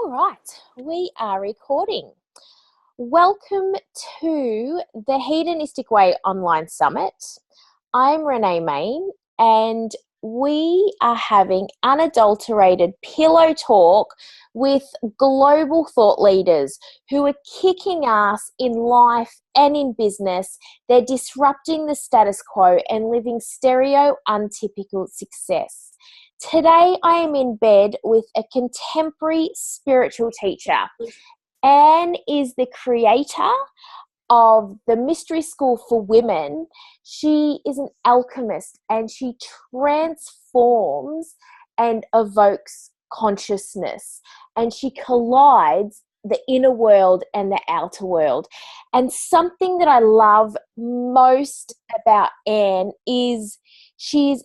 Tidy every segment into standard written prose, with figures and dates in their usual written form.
All right, we are recording. Welcome to the Hedonistic Way Online Summit. I'm Renee Main, and we are having unadulterated pillow talk with global thought leaders who are kicking ass in life and in business. They're disrupting the status quo and living untypical success. Today, I am in bed with a contemporary spiritual teacher. Anne is the creator of the Mystery School for Women. She is an alchemist and she transforms and evokes consciousness, and she collides the inner world and the outer world. And something that I love most about Anne is she's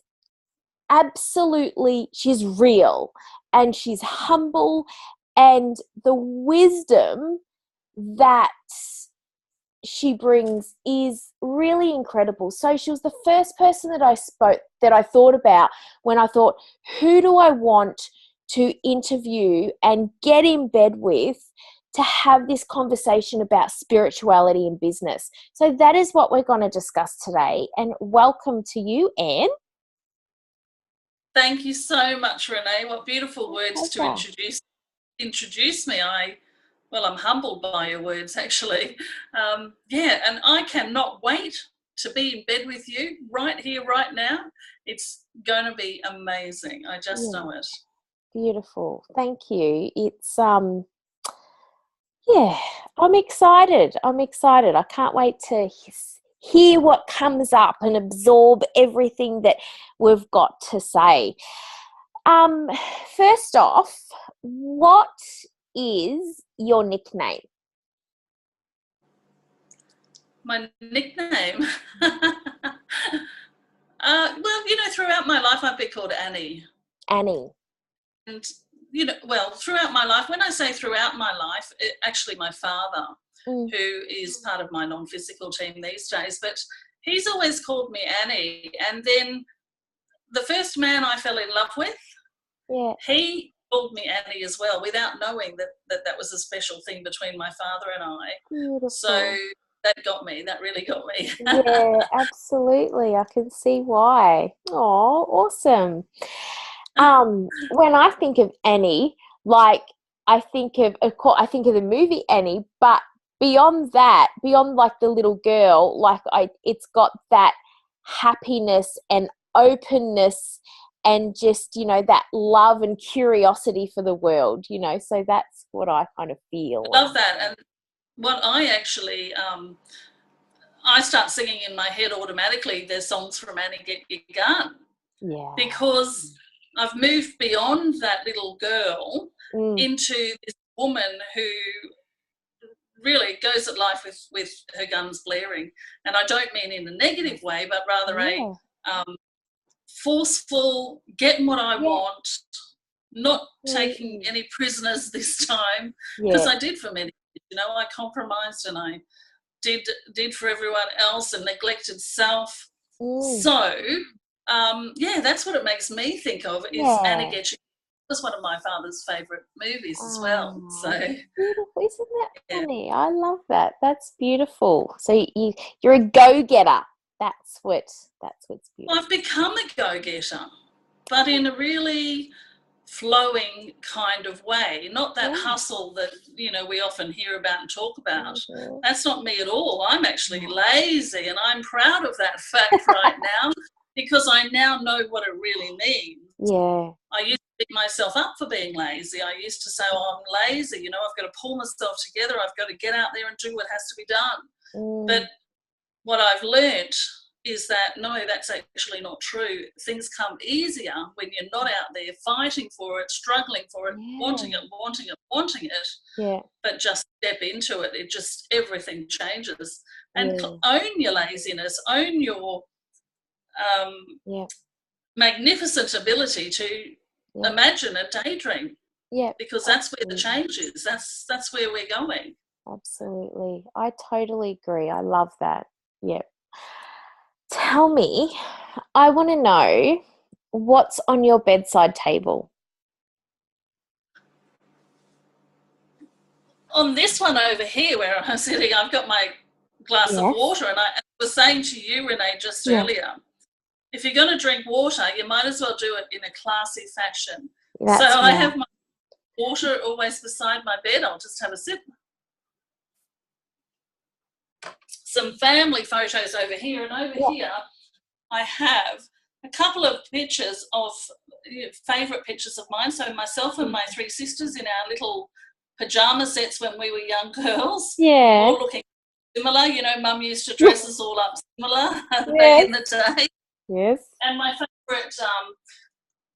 real and she's humble, and the wisdom that she brings is really incredible. So she was the first person that I thought about when I thought, who do I want to interview and get in bed with to have this conversation about spirituality in business? So that is what we're going to discuss today. And welcome to you, Anne. Thank you so much, Renee. What beautiful words to introduce me. I'm humbled by your words, actually. And I cannot wait to be in bed with you right here, right now. It's going to be amazing. I just know it. Beautiful. Thank you. It's I'm excited. I can't wait to hear what comes up and absorb everything that we've got to say. First off, what is your nickname? My nickname? Throughout my life I've been called Annie. Annie. And, throughout my life, when I say throughout my life, actually my father, who is part of my non-physical team these days, but he's always called me Annie. And then the first man I fell in love with, he called me Annie as well, without knowing that was a special thing between my father and I. Beautiful. So that really got me. Yeah, absolutely. I can see why. Oh, awesome. When I think of Annie, I think of the movie Annie, but beyond that, beyond the little girl, it's got that happiness and openness and just, that love and curiosity for the world, so that's what I kind of feel. I love that. And what I actually, I start singing in my head automatically, there's songs from Annie Get Your Gun. Yeah. Because I've moved beyond that little girl into this woman who really goes at life with her guns blaring. And I don't mean in a negative way, but rather a forceful, getting what I want, not taking any prisoners this time, because I did for many years. I compromised and I did for everyone else and neglected self. So that's what it makes me think of is Annie Get Your Gun. It was one of my father's favourite movies as well. So beautiful, isn't that funny? I love that. That's beautiful. So you're a go-getter. That's what's beautiful. Well, I've become a go-getter, but in a really flowing kind of way, not that hustle that we often hear about and talk about. That's not me at all. I'm actually lazy, and I'm proud of that fact right now, because I now know what it really means. I used to beat myself up for being lazy. I used to say, I'm lazy, I've got to pull myself together, I've got to get out there and do what has to be done. But what I've learnt is that, no, that's actually not true. Things come easier when you're not out there fighting for it, struggling for it, wanting it, but just step into it. Everything changes. And own your laziness, own your magnificent ability to imagine and daydream. Because that's where the change is. That's where we're going. Absolutely. I totally agree. I love that. Tell me, I want to know what's on your bedside table. on this one over here where I'm sitting, I've got my glass of water, and I was saying to you, Renee, just earlier, if you're going to drink water, you might as well do it in a classy fashion. So I have my water always beside my bed. I'll just have a sip. Some family photos over here, and over here I have a couple of pictures of favourite pictures of mine. So myself and my three sisters in our little pyjama sets when we were young girls, all looking similar. You know, Mum used to dress us all up similar back in the day. Yes. And my favourite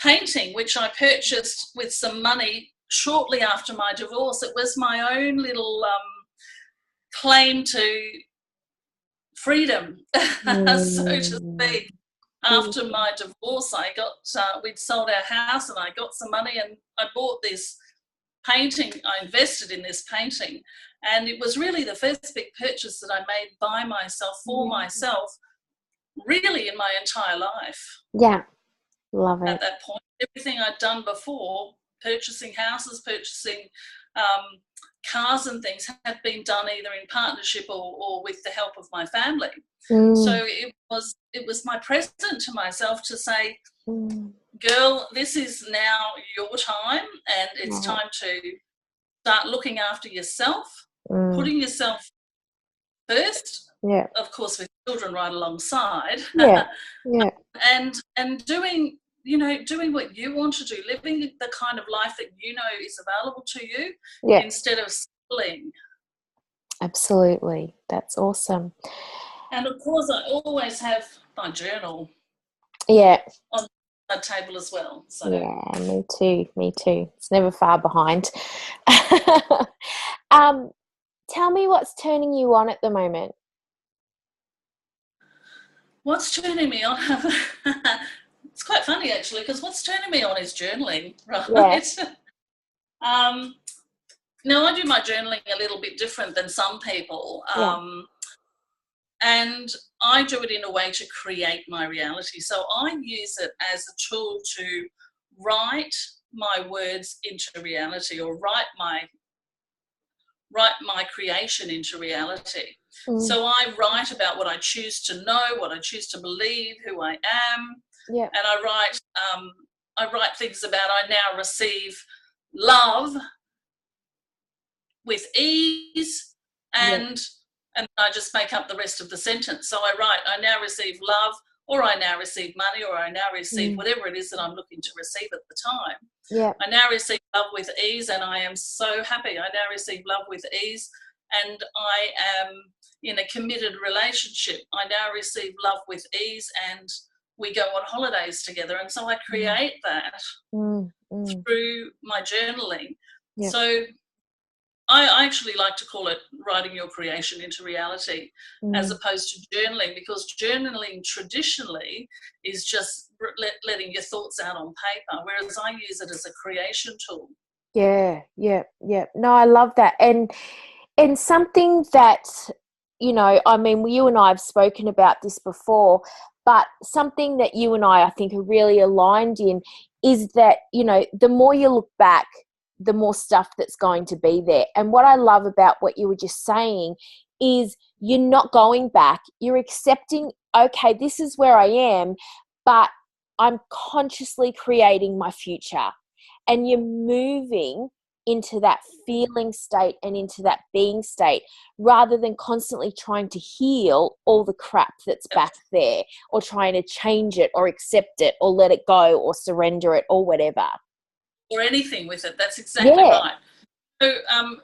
painting, which I purchased with some money shortly after my divorce, it was my own little claim to freedom, so to speak. After my divorce, I got we'd sold our house, and I got some money, and I bought this painting. I invested in this painting, and it was really the first big purchase that I made by myself, for myself, really in my entire life. Yeah, love it. At that point, everything I'd done before, purchasing houses, purchasing cars and things, had been done either in partnership or with the help of my family. So it was my present to myself to say, girl, this is now your time, and it's time to start looking after yourself, putting yourself first, of course with children right alongside, and doing what you want to do, living the kind of life that you know is available to you, instead of schooling. Absolutely. That's awesome. And of course I always have my journal on my table as well. So yeah, me too. It's never far behind. Tell me what's turning you on at the moment. What's turning me on? It's quite funny actually, because what's turning me on is journaling, right? Now I do my journaling a little bit different than some people, and I do it in a way to create my reality. So I use it as a tool to write my words into reality, or write my creation into reality. So I write about what I choose to know, what I choose to believe, who I am, and I write things about I now receive love with ease, and I just make up the rest of the sentence. So I write, I now receive love, or I now receive money, or I now receive whatever it is that I'm looking to receive at the time. I now receive love with ease, and I am so happy. I now receive love with ease, and I am in a committed relationship. I now receive love with ease, and we go on holidays together. And so I create that through my journaling. So I actually like to call it writing your creation into reality, as opposed to journaling, because journaling traditionally is just letting your thoughts out on paper, whereas I use it as a creation tool. Yeah. No, I love that. And something that, I mean, you and I have spoken about this before, but something that you and I think are really aligned in is that, the more you look back, the more stuff that's going to be there. And what I love about what you were just saying is you're not going back. You're accepting, okay, this is where I am, but I'm consciously creating my future. And you're moving into that feeling state and into that being state, rather than constantly trying to heal all the crap that's back there, or trying to change it or accept it or let it go or surrender it or whatever. Or anything with it. That's exactly right. So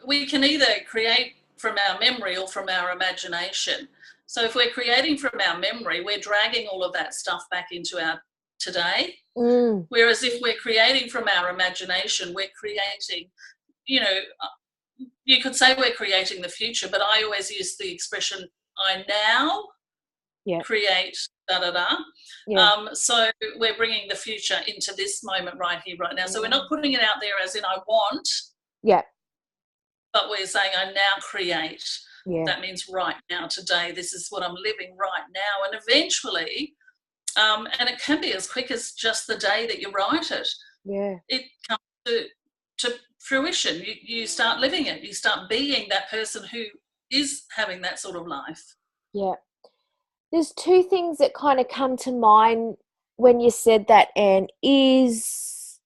we can either create from our memory or from our imagination. So if we're creating from our memory, we're dragging all of that stuff back into our today. Whereas if we're creating from our imagination, we're creating, you could say we're creating the future, but I always use the expression, I now create so we're bringing the future into this moment right here, right now. So we're not putting it out there as in I want, but we're saying I now create. That means right now, today, this is what I'm living right now. And eventually, and it can be as quick as just the day that you write it. It comes to fruition. You start living it. You start being that person who is having that sort of life. Yeah. There's two things that kind of come to mind when you said that, Anne, is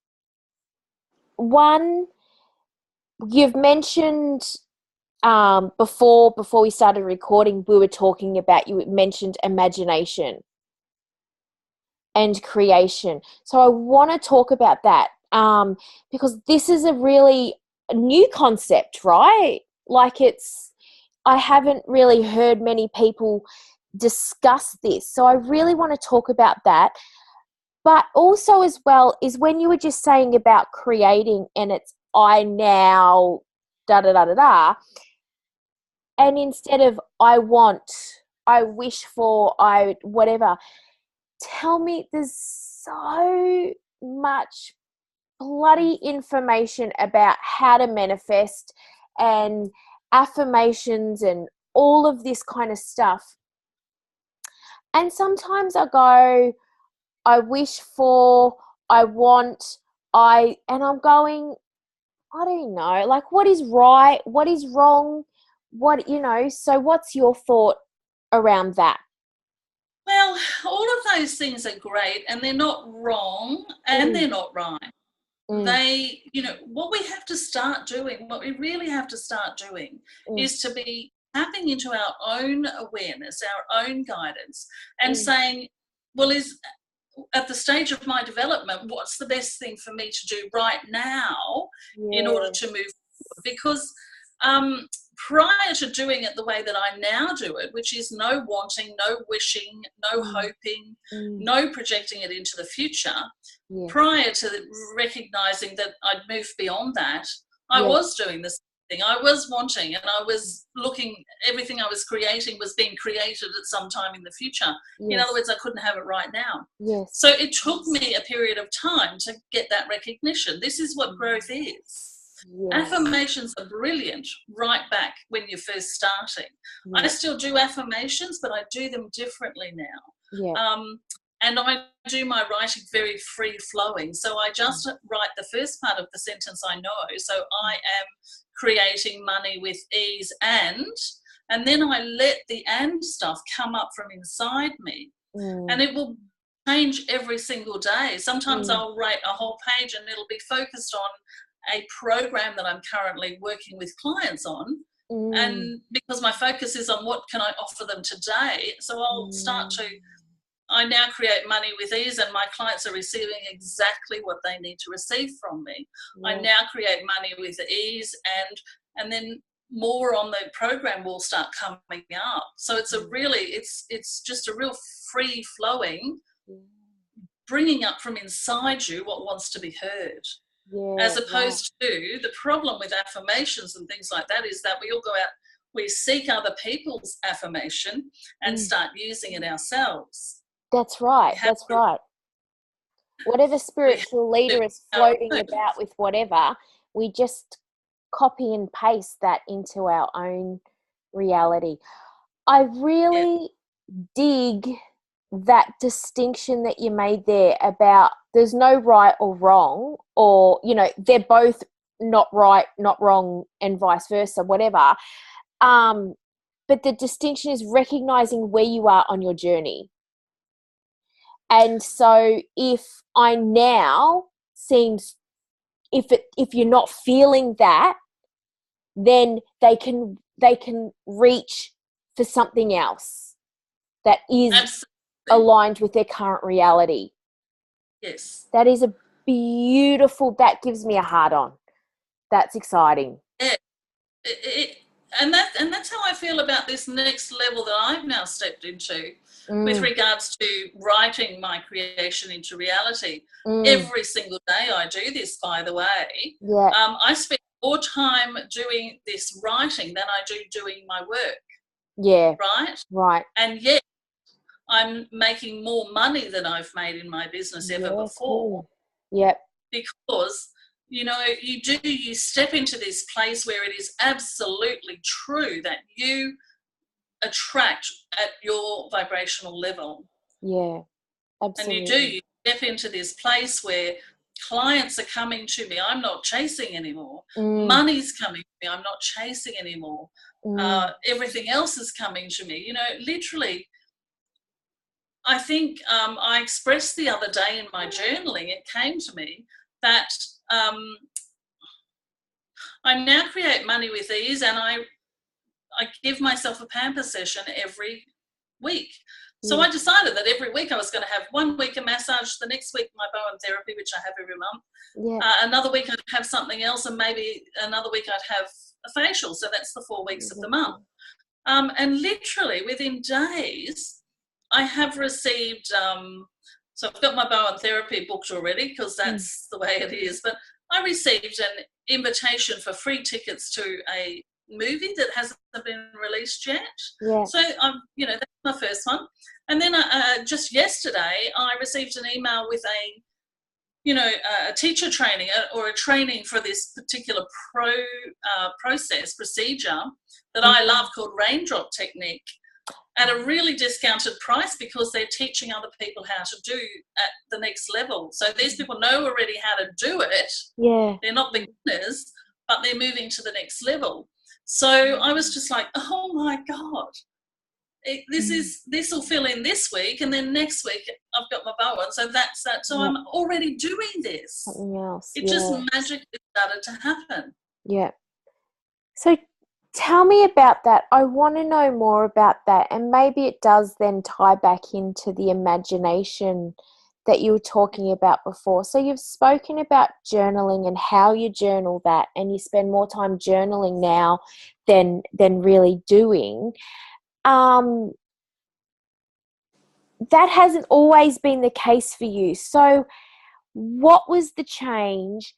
one, you've mentioned before we started recording, we were talking about, you mentioned imagination and creation. So I want to talk about that because this is a really new concept, right? Like I haven't really heard many people discuss this. So I really want to talk about that. But also as well is when you were just saying about creating and it's I now da da da da da. And instead of I want, I wish for, I whatever, tell me, there's so much bloody information about how to manifest and affirmations and all of this kind of stuff. And sometimes I go, I wish for, I want, and I'm going, I don't know, like what is right, what is wrong, so what's your thought around that? Well, all of those things are great, and they're not wrong, and they're not right. They, what we have to start doing, what we really have to start doing is to be tapping into our own awareness, our own guidance, and saying, well, at the stage of my development, what's the best thing for me to do right now in order to move forward? Because prior to doing it the way that I now do it, which is no wanting, no wishing, no hoping, no projecting it into the future, prior to recognizing that I'd moved beyond that, I was doing this thing. I was wanting, and I was looking, everything I was creating was being created at some time in the future. In other words, I couldn't have it right now. So it took me a period of time to get that recognition. This is what growth is. Affirmations are brilliant right back when you're first starting. I still do affirmations, but I do them differently now. And I do my writing very free flowing. So I just write the first part of the sentence I know. So I am creating money with ease and then I let the and stuff come up from inside me. And it will change every single day. Sometimes I'll write a whole page and it'll be focused on a program that I'm currently working with clients on. And because my focus is on what can I offer them today, so I'll start to, I now create money with ease and my clients are receiving exactly what they need to receive from me. I now create money with ease and then more on the program will start coming up. So it's a really, it's just a real free flowing, bringing up from inside you what wants to be heard. As opposed to the problem with affirmations and things like that is that we all go out, we seek other people's affirmation and start using it ourselves. That's right. That's right. Whatever spiritual leader is floating about with whatever, we just copy and paste that into our own reality. I really dig that distinction that you made there about there's no right or wrong, or they're both not right, not wrong, and vice versa, whatever. But the distinction is recognizing where you are on your journey. And so if I now seems, if you're not feeling that, then they can reach for something else that is Absolutely. aligned with their current reality. Yes. That is a beautiful, that gives me a heart on. That's exciting. Yeah. And that's how I feel about this next level that I've now stepped into with regards to writing my creation into reality. Every single day I do this, by the way. I spend more time doing this writing than I do doing my work. Right. And yet I'm making more money than I've made in my business ever before. Because you step into this place where it is absolutely true that you attract at your vibrational level. Absolutely. And you step into this place where clients are coming to me. I'm not chasing anymore. Money's coming to me. I'm not chasing anymore. Everything else is coming to me. You know, literally, I think I expressed the other day in my journaling, it came to me that I now create money with ease, and I give myself a pamper session every week. So I decided that every week I was going to have 1 week a massage, the next week my Bowen therapy, which I have every month. Another week I'd have something else, and maybe another week I'd have a facial. So that's the 4 weeks of the month. And literally within days, I have received, so I've got my Bowen therapy booked already because that's the way it is, but I received an invitation for free tickets to a movie that hasn't been released yet. So you know, that's my first one. And then just yesterday I received an email with a teacher training or a training for this particular procedure that I love, called raindrop technique, at a really discounted price, because they're teaching other people how to do at the next level. So these people know already how to do it. They're not beginners, but they're moving to the next level. So I was just like, oh my God, this will fill in this week, and then next week I've got my Bowen. So that's that. So I'm already doing this. Something else. It just magically started to happen. So tell me about that. I want to know more about that, and maybe it does then tie back into the imagination that you were talking about before. So you've spoken about journaling and how you journal that, and you spend more time journaling now than really doing. That hasn't always been the case for you. So what was the change?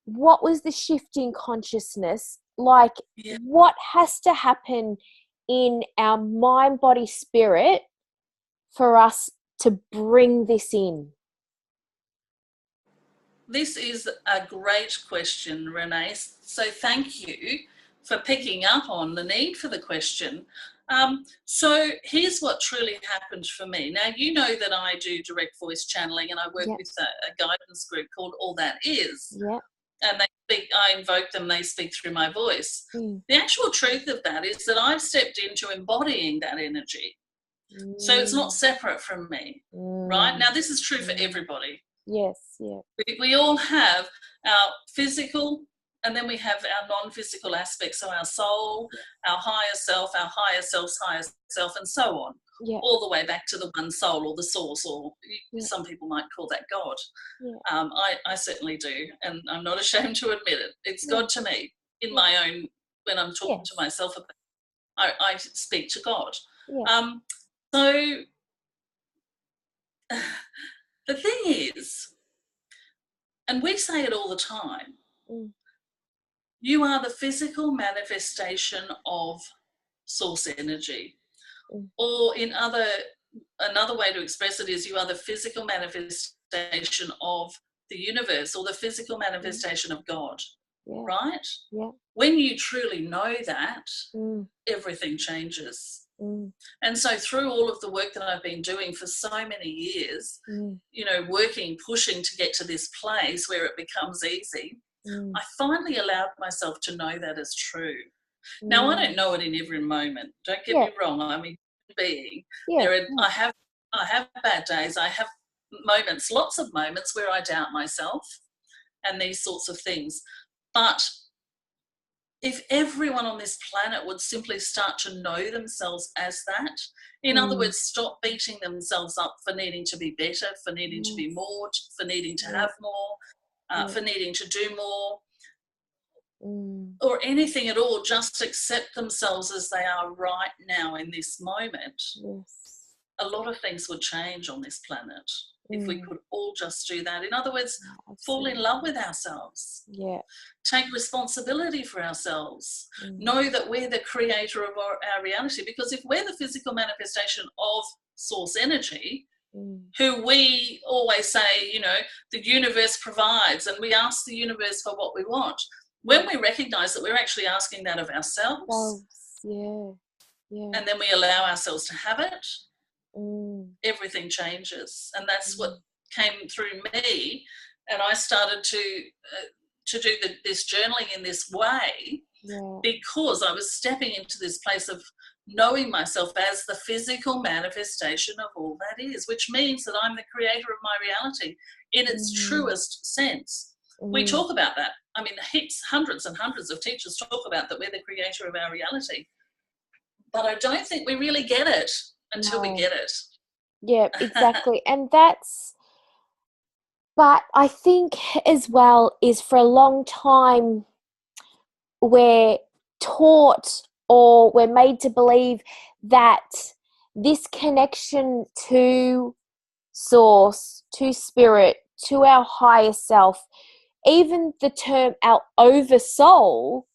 What was the shift in consciousness? Like, what has to happen in our mind, body, spirit for us to bring this in? This is a great question, Renee. So thank you for picking up on the need for the question. So here's what truly happened for me. Now, you know that I do direct voice channeling, and I work with a guidance group called All That Is. And I invoke them, they speak through my voice. The actual truth of that is that I've stepped into embodying that energy. So it's not separate from me, right? Now, this is true for everybody. We all have our physical, and then we have our non-physical aspects, so our soul, our higher self, our higher self's higher self, and so on, all the way back to the one soul, or the source, or some people might call that God. I certainly do, and I'm not ashamed to admit it. It's God to me in my own, when I'm talking to myself about it, I speak to God. So the thing is, and we say it all the time, you are the physical manifestation of source energy. Or another way to express it is, you are the physical manifestation of the universe, or the physical manifestation of God, right? When you truly know that, everything changes. And so through all of the work that I've been doing for so many years, you know, working, pushing to get to this place where it becomes easy, I finally allowed myself to know that as true. Now, I don't know it in every moment. Don't get me wrong. I'm a being. I have bad days. I have moments, lots of moments, where I doubt myself and these sorts of things. But if everyone on this planet would simply start to know themselves as that, in other words, stop beating themselves up for needing to be better, for needing to be more, for needing to have more, for needing to do more, or anything at all, just accept themselves as they are right now in this moment, a lot of things would change on this planet if we could all just do that. In other words, fall in love with ourselves, take responsibility for ourselves, know that we're the creator of our reality. Because if we're the physical manifestation of source energy, who we always say, you know, the universe provides, and we ask the universe for what we want. When we recognize that we're actually asking that of ourselves, and then we allow ourselves to have it, everything changes. And that's what came through me and I started to do this journaling in this way, because I was stepping into this place of knowing myself as the physical manifestation of all that is, which means that I'm the creator of my reality in its truest sense. We talk about that. I mean, hundreds and hundreds of teachers talk about that we're the creator of our reality. But I don't think we really get it until we get it. Yeah, exactly. And but I think as well is for a long time we're taught or we're made to believe that this connection to source, to spirit, to our higher self, even the term our oversoul,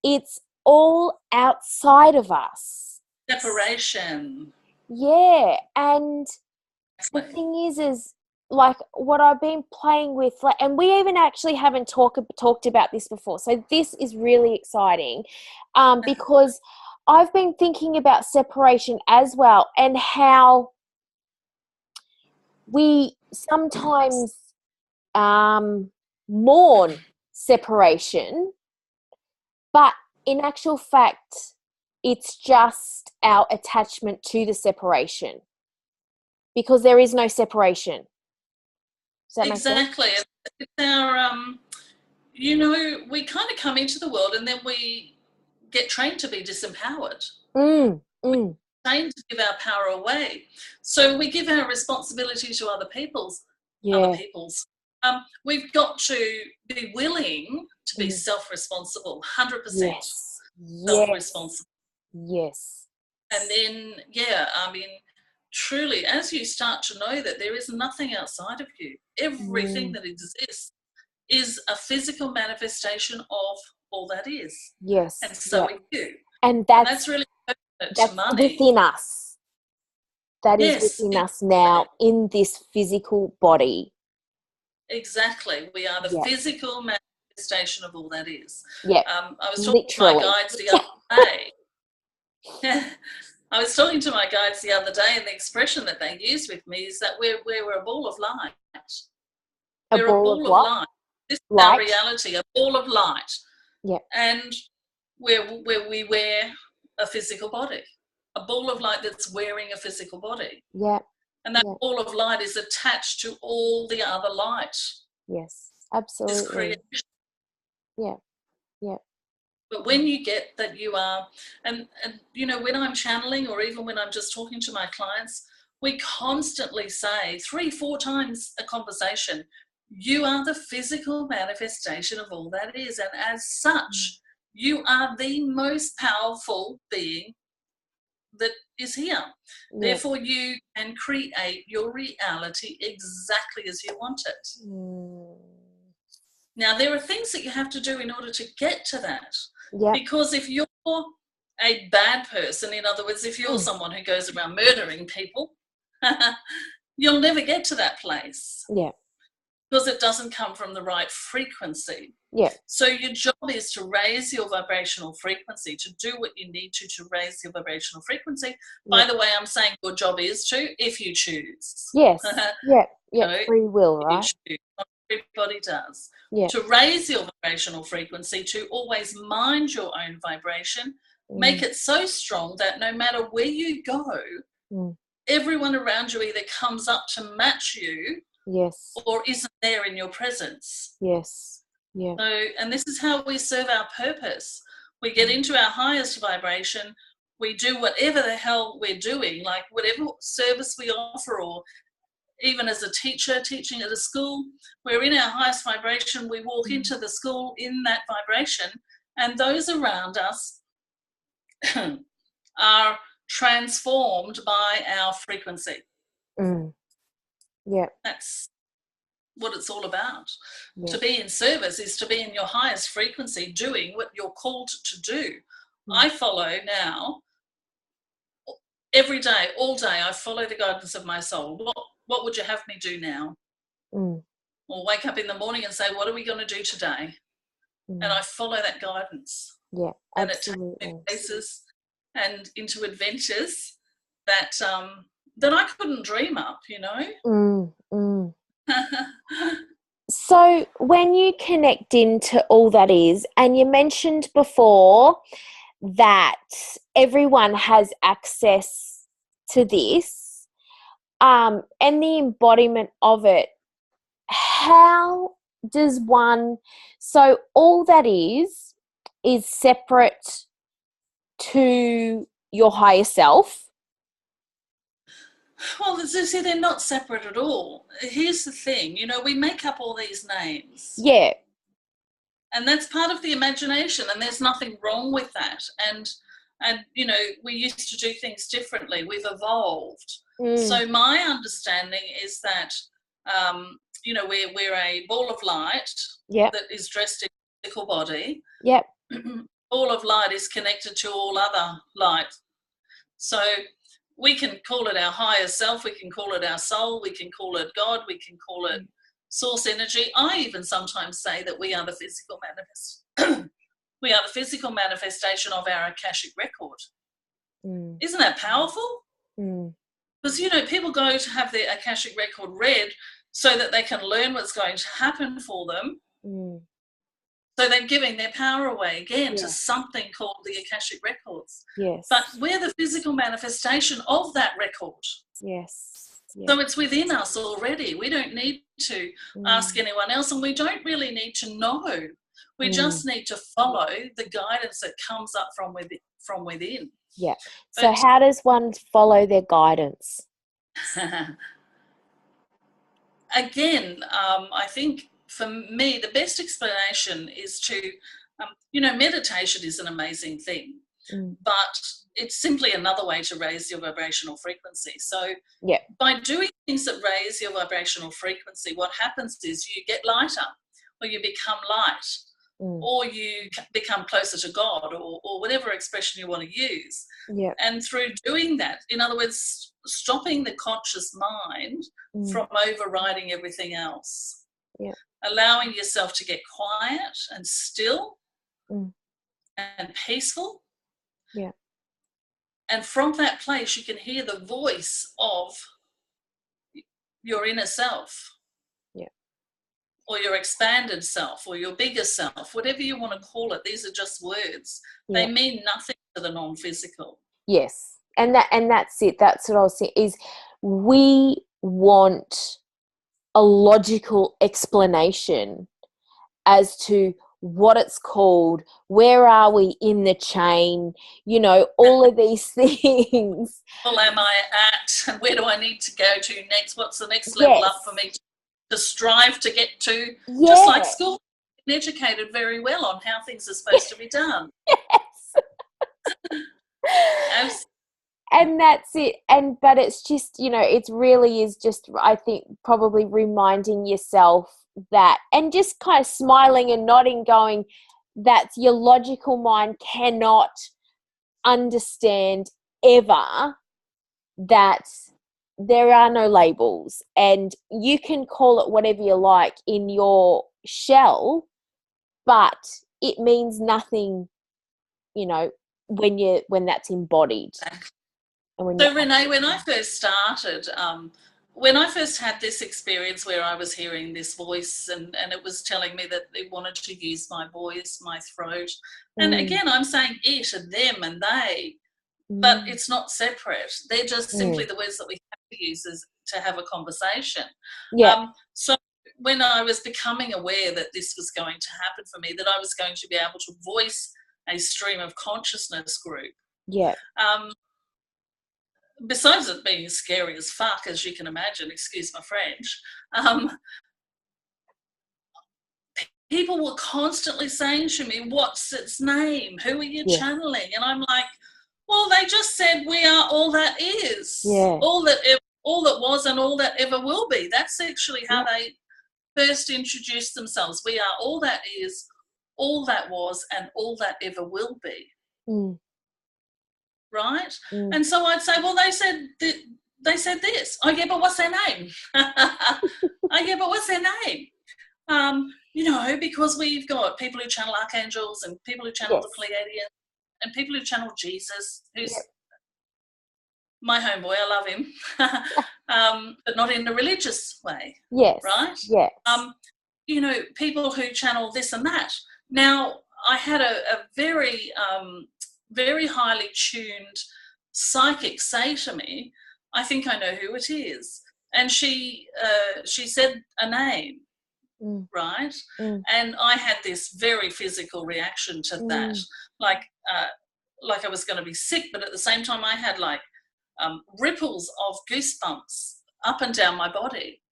it's all outside of us. Separation. Yeah, and the thing is like what I've been playing with, like, and we even actually haven't talked about this before. So this is really exciting, because I've been thinking about separation as well, and how we sometimes mourn separation, but in actual fact, it's just our attachment to the separation, because there is no separation. Does that make sense? Exactly. It's our, you know, we kind of come into the world and then we get trained to be disempowered. We're trained to give our power away. So we give our responsibility to other people's. We've got to be willing to be self-responsible, 100% self-responsible. Yes. And then, I mean, truly, as you start to know that there is nothing outside of you, everything that exists is a physical manifestation of all that is. Yes. And so are you. And that's really that's within us. That is within us now in this physical body. Exactly. We are the physical manifestation of all that is. Yeah. I was talking to my guides the other day. I was talking to my guides the other day, and the expression that they use with me is that we're a ball of light. We're a ball of light. This is our reality, a ball of light. Yeah. And where we wear a physical body, a ball of light that's wearing a physical body. Yeah. And that ball of light is attached to all the other light. Yes, absolutely. Yeah. Yeah. But when you get that you are, and you know, when I'm channeling, or even when I'm just talking to my clients, we constantly say 3-4 times a conversation, you are the physical manifestation of all that is. And as such, you are the most powerful being that is here. Therefore, you can create your reality exactly as you want it. Now, there are things that you have to do in order to get to that. Because if you're a bad person, in other words, if you're someone who goes around murdering people, you'll never get to that place. Yeah. Because it doesn't come from the right frequency. Yeah. So your job is to raise your vibrational frequency, to do what you need to raise your vibrational frequency. By the way, I'm saying your job is to, if you choose. Yes. Free will, right? Not everybody does. Yeah. To raise your vibrational frequency, to always mind your own vibration, make it so strong that no matter where you go, everyone around you either comes up to match you, or isn't there in your presence. Yes. Yeah. So, and this is how we serve our purpose. We get into our highest vibration. We do whatever the hell we're doing, like whatever service we offer, or even as a teacher teaching at a school, we're in our highest vibration. We walk into the school in that vibration, and those around us are transformed by our frequency. Yeah. That's what it's all about. To be in service is to be in your highest frequency, doing what you're called to do. I follow now, every day, all day, I follow the guidance of my soul. What would you have me do now? Or wake up in the morning and say, what are we going to do today? And I follow that guidance. Yeah, and absolutely. it takes me places and into adventures that that I couldn't dream up, you know. So when you connect into all that is, and you mentioned before that everyone has access to this, and the embodiment of it, how does one, so all that is separate to your higher self? Well, see, they're not separate at all. Here's the thing, we make up all these names. Yeah. And that's part of the imagination, and there's nothing wrong with that. And we used to do things differently. We've evolved. So my understanding is that, we're a ball of light that is dressed in a physical body. Yep. Ball of light is connected to all other light. So we can call it our higher self, we can call it our soul, we can call it God, we can call it source energy. I even sometimes say that we are the physical we are the physical manifestation of our Akashic record. Isn't that powerful? Because, people go to have their Akashic record read so that they can learn what's going to happen for them. So they're giving their power away again to something called the Akashic records. Yes. But we're the physical manifestation of that record. Yes. So it's within us already. We don't need to ask anyone else, and we don't really need to know. We just need to follow the guidance that comes up from within. Yeah. So how does one follow their guidance? Again, I think for me, the best explanation is to, meditation is an amazing thing, but it's simply another way to raise your vibrational frequency. So by doing things that raise your vibrational frequency, what happens is you get lighter, or you become light, or you become closer to God, or whatever expression you want to use. And through doing that, in other words, stopping the conscious mind from overriding everything else, allowing yourself to get quiet and still and peaceful. And from that place, you can hear the voice of your inner self, or your expanded self, or your bigger self, whatever you want to call it. These are just words. They mean nothing to the non-physical. Yes. And that's it. That's what I was saying, is we want a logical explanation as to what it's called, where are we in the chain, all of these things. Well, am I at, and where do I need to go to next? What's the next level up for me to strive to get to? Just like school, been educated very well on how things are supposed to be done. Yes. And that's it. But it's just, it really is just, I think, probably reminding yourself that, and just kind of smiling and nodding, going, that your logical mind cannot understand ever that there are no labels, and you can call it whatever you like in your shell, but it means nothing, when that's embodied. So Renee, when I first started, when I first had this experience where I was hearing this voice, and it was telling me that it wanted to use my voice, my throat, and again, I'm saying it and them and they, but it's not separate. They're just simply the words that we have to use to have a conversation. So when I was becoming aware that this was going to happen for me, that I was going to be able to voice a stream of consciousness group. Besides it being scary as fuck, as you can imagine, excuse my French, people were constantly saying to me, what's its name? Who are you channeling? And I'm like, well, they just said we are all that is, all that was and all that ever will be. That's actually how they first introduced themselves. We are all that is, all that was, and all that ever will be. Right? And so I'd say, well, they said this. Oh, yeah, but what's their name? Oh, yeah, but what's their name? Because we've got people who channel archangels, and people who channel the Pleiadians, and people who channel Jesus, who's my homeboy. I love him, but not in a religious way. Yes. Right? Yes. people who channel this and that. Now, I had a very, very highly tuned psychic say to me, I think I know who it is. And she said a name, right? And I had this very physical reaction to that, like I was going to be sick, but at the same time I had like ripples of goosebumps up and down my body.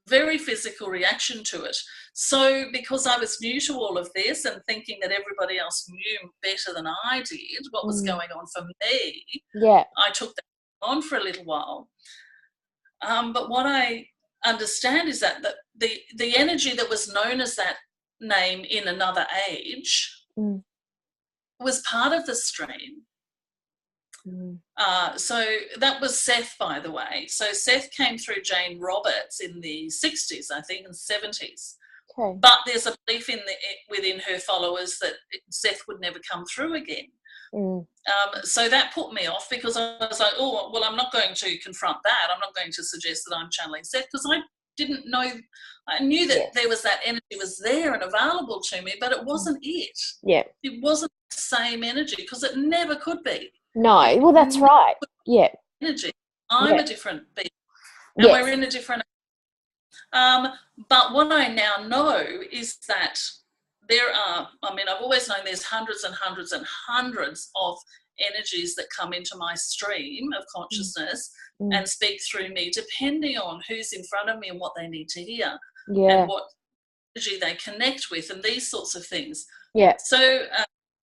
Very physical reaction to it. So because I was new to all of this and thinking that everybody else knew better than I did what was going on for me, I took that on for a little while. But what I understand is that the energy that was known as that name in another age was part of the stream. So that was Seth, by the way. So Seth came through Jane Roberts in the 60s, I think, and 70s. Okay. But there's a belief within her followers that Seth would never come through again. So that put me off, because I was like, oh, well, I'm not going to confront that. I'm not going to suggest that I'm channeling Seth, because I didn't know. I knew that there was that energy was there and available to me, but it wasn't it. Yeah. It wasn't the same energy, because it never could be. No, well, that's right. Yeah. Energy. I'm a different being. And we're in a different. But what I now know is that there are, I've always known there's hundreds and hundreds and hundreds of energies that come into my stream of consciousness and speak through me, depending on who's in front of me and what they need to hear and what energy they connect with and these sorts of things. Yeah. So,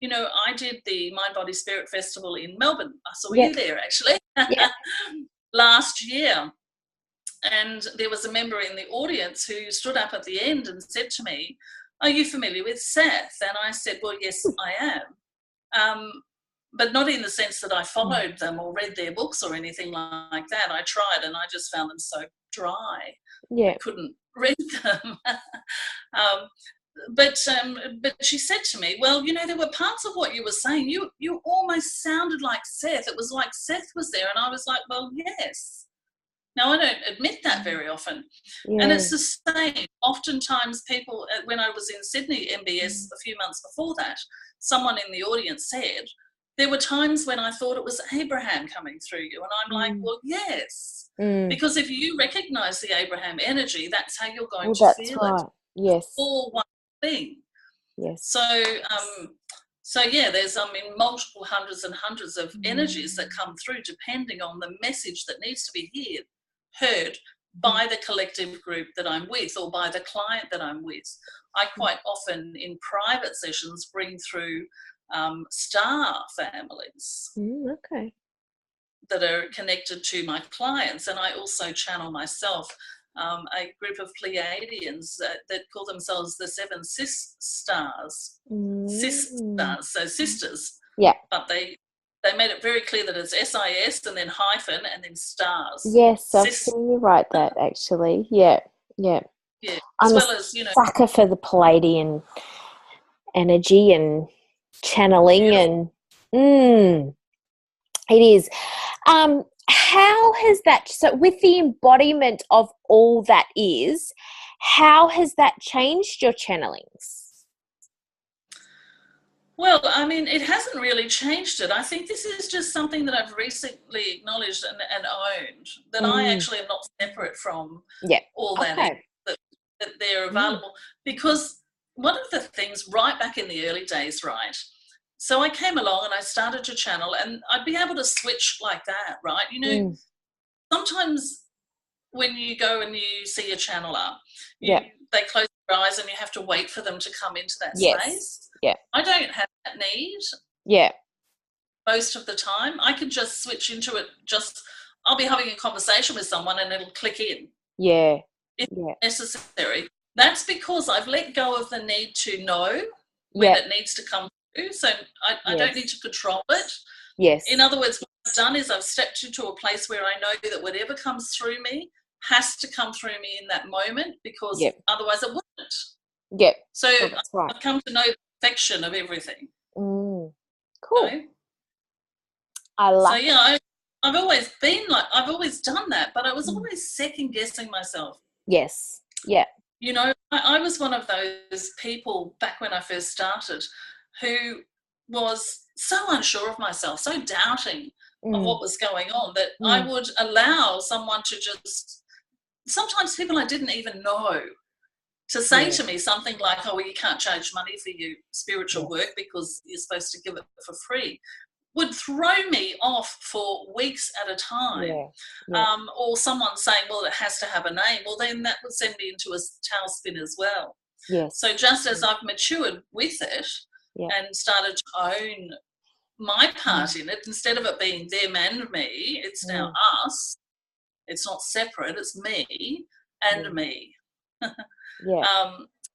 I did the Mind, Body, Spirit Festival in Melbourne. I saw you there, actually, last year. And there was a member in the audience who stood up at the end and said to me, are you familiar with Seth? And I said, well, yes, I am. But not in the sense that I followed them or read their books or anything like that. I tried and I just found them so dry. I couldn't read them. But she said to me, well, there were parts of what you were saying. You almost sounded like Seth. It was like Seth was there. And I was like, well, yes. Now, I don't admit that very often. And it's the same. Oftentimes people, when I was in Sydney MBS a few months before that, someone in the audience said, there were times when I thought it was Abraham coming through you. And I'm like, well, yes. Because if you recognise the Abraham energy, that's how you're going to feel it. Yes. For one thing. Yes. So there's multiple hundreds and hundreds of energies that come through, depending on the message that needs to be heard by the collective group that I'm with or by the client that I'm with. I quite often in private sessions bring through star families that are connected to my clients, and I also channel myself a group of Pleiadians that call themselves the seven stars, so sisters. Yeah. But they made it very clear that it's SIS and then hyphen and then stars. Yes, I've seen you write that actually. Yeah. As I'm well a as, sucker for the Palladian energy and channeling and it is. How has that, so with the embodiment of all that is, how has that changed your channelings? Well, it hasn't really changed it. I think this is just something that I've recently acknowledged and owned, that I actually am not separate from all that, that they're available. Because one of the things right back in the early days, right, so I came along and I started to channel and I'd be able to switch like that, right? Sometimes when you go and you see a channeler, they close their eyes and you have to wait for them to come into that space. Yeah. I don't have that need. Yeah. Most of the time. I can just switch into it. I'll be having a conversation with someone and it'll click in. Yeah. If necessary. That's because I've let go of the need to know when it needs to come through. So I don't need to control it. Yes. In other words, what I've done is I've stepped into a place where I know that whatever comes through me has to come through me in that moment, because otherwise it wouldn't. Yeah. So I've come to know the perfection of everything. Cool. I love it. So I've always been I've always done that, but I was always second guessing myself. Yes. Yeah. You know, I was one of those people back when I first started who was so unsure of myself, so doubting of what was going on, that I would allow someone to just, sometimes people I didn't even know, to say to me something like, oh, well, you can't charge money for your spiritual work because you're supposed to give it for free, would throw me off for weeks at a time. Or someone saying, well, it has to have a name. Well, then that would send me into a tailspin as well. So just as I've matured with it and started to own my part in it, instead of it being them and me, it's now us. It's not separate, it's me and me.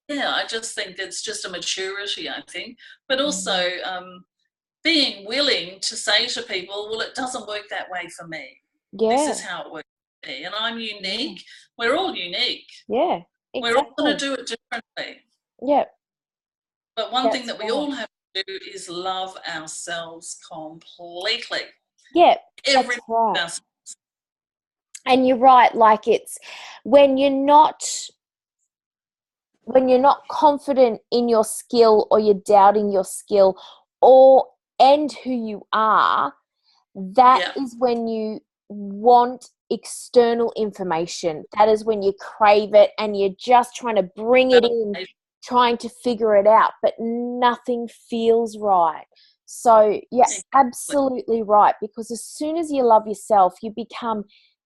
I just think it's just a maturity, I think. But also being willing to say to people, well, it doesn't work that way for me. This is how it works for me. And I'm unique. We're all unique. Exactly. We're all going to do it differently. But one thing that we all have to do is love ourselves completely. That's right. And you're right, like it's when you're not confident in your skill, or you're doubting your skill and who you are, that is when you want external information. That is when you crave it and you're just trying to bring it in, trying to figure it out, but nothing feels right. So yes, absolutely right, because as soon as you love yourself, you become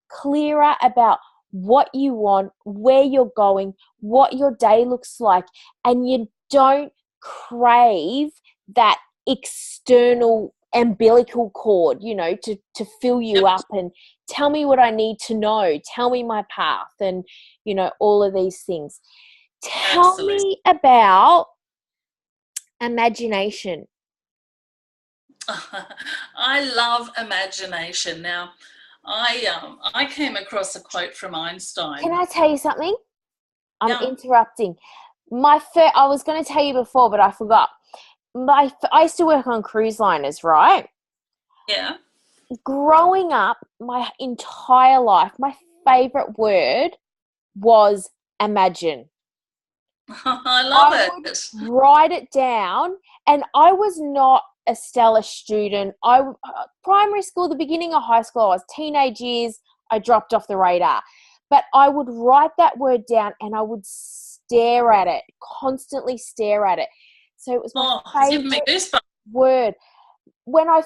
clearer about what you want, where you're going, what your day looks like, and you don't crave that external umbilical cord, you know, to fill you up and tell me what I need to know, tell me my path, and, you know, all of these things. Tell me about imagination. I love imagination. Now, I came across a quote from Einstein. Can I tell you something? I'm interrupting. I was going to tell you before, but I forgot. I used to work on cruise liners, right? Yeah. Growing up, my entire life, my favorite word was imagine. I love it. Would write it down, and I was not a stellar student. Primary school, the beginning of high school, I was teenage years, I dropped off the radar. But I would write that word down and I would stare at it, constantly stare at it. So it was my favorite word. When I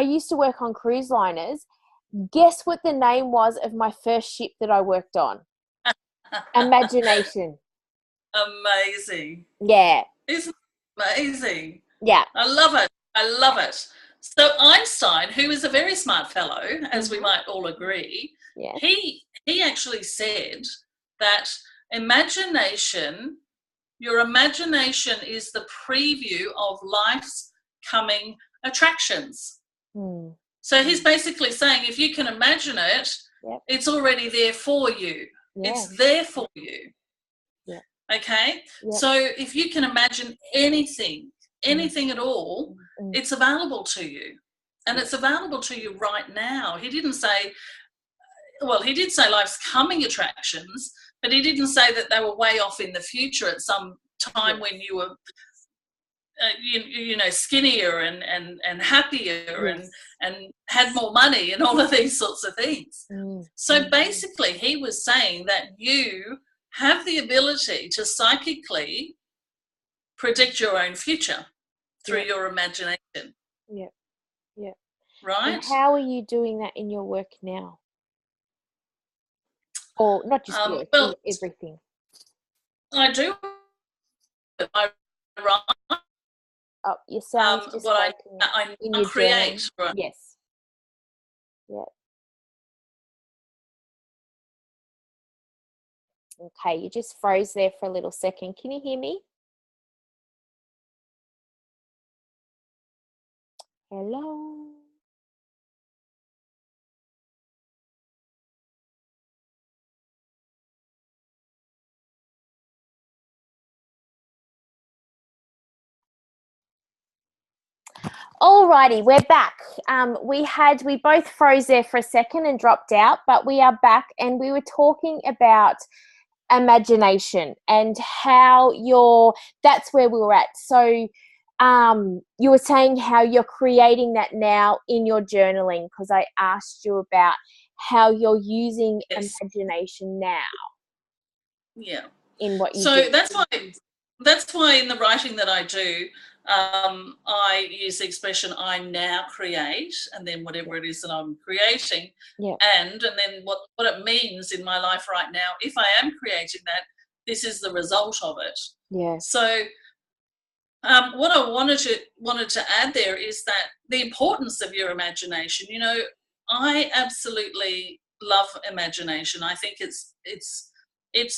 used to work on cruise liners, guess what the name was of my first ship that I worked on? Imagination. Amazing. Yeah. Isn't it amazing? Yeah. I love it. I love it. So Einstein, who is a very smart fellow, as we might all agree, he actually said that your imagination is the preview of life's coming attractions. So he's basically saying, if you can imagine it, it's already there for you. It's there for you. Okay? So if you can imagine anything at all, it's available to you. And it's available to you right now. He didn't say, well, he did say life's coming attractions, but he didn't say that they were way off in the future at some time when you were you know, skinnier and happier and had more money and all of these sorts of things. So basically he was saying that you have the ability to psychically predict your own future through your imagination. Right? And how are you doing that in your work now? Or not just work, everything. I do. I write. Oh, your sound's just what I create. Right? Yes. Yeah. Okay, you just froze there for a little second. Can you hear me? Hello? Alrighty, we're back. We both froze there for a second and dropped out, but we are back, and we were talking about imagination and how that's where we were at. So you were saying how you're creating that now in your journaling, because I asked you about how you're using imagination now. Yeah. In what you so do. that's why in the writing that I do, I use the expression "I now create," and then whatever it is that I'm creating, and then what it means in my life right now. If I am creating that, this is the result of it. Yeah. So what I wanted to add there is that the importance of your imagination. You know, I absolutely love imagination. I think it's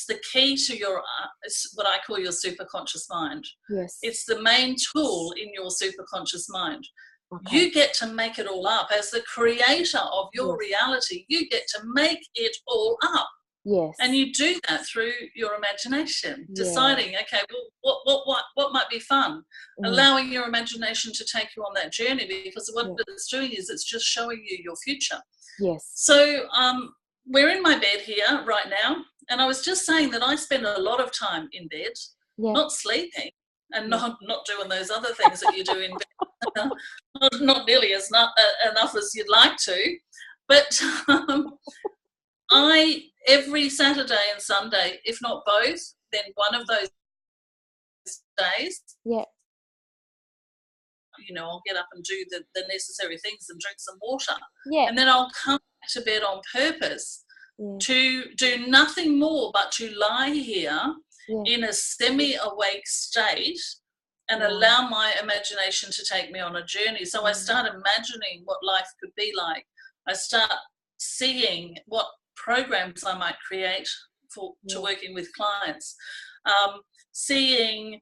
the key to your it's what I call your superconscious mind. Yes. It's the main tool in your superconscious mind. Okay. You get to make it all up as the creator of your reality. You get to make it all up. Yes. And you do that through your imagination, deciding, okay, well, what might be fun? Allowing your imagination to take you on that journey, because what it's doing is it's just showing you your future. Yes. So we're in my bed here right now, and I was just saying that I spend a lot of time in bed, not sleeping, and not doing those other things that you do in bed, not nearly enough as you'd like to, but every Saturday and Sunday, if not both, then one of those days, you know, I'll get up and do the necessary things and drink some water. And then I'll come back to bed on purpose to do nothing more but to lie here in a semi-awake state and allow my imagination to take me on a journey. So I start imagining what life could be like. I start seeing what programs I might create to working with clients, seeing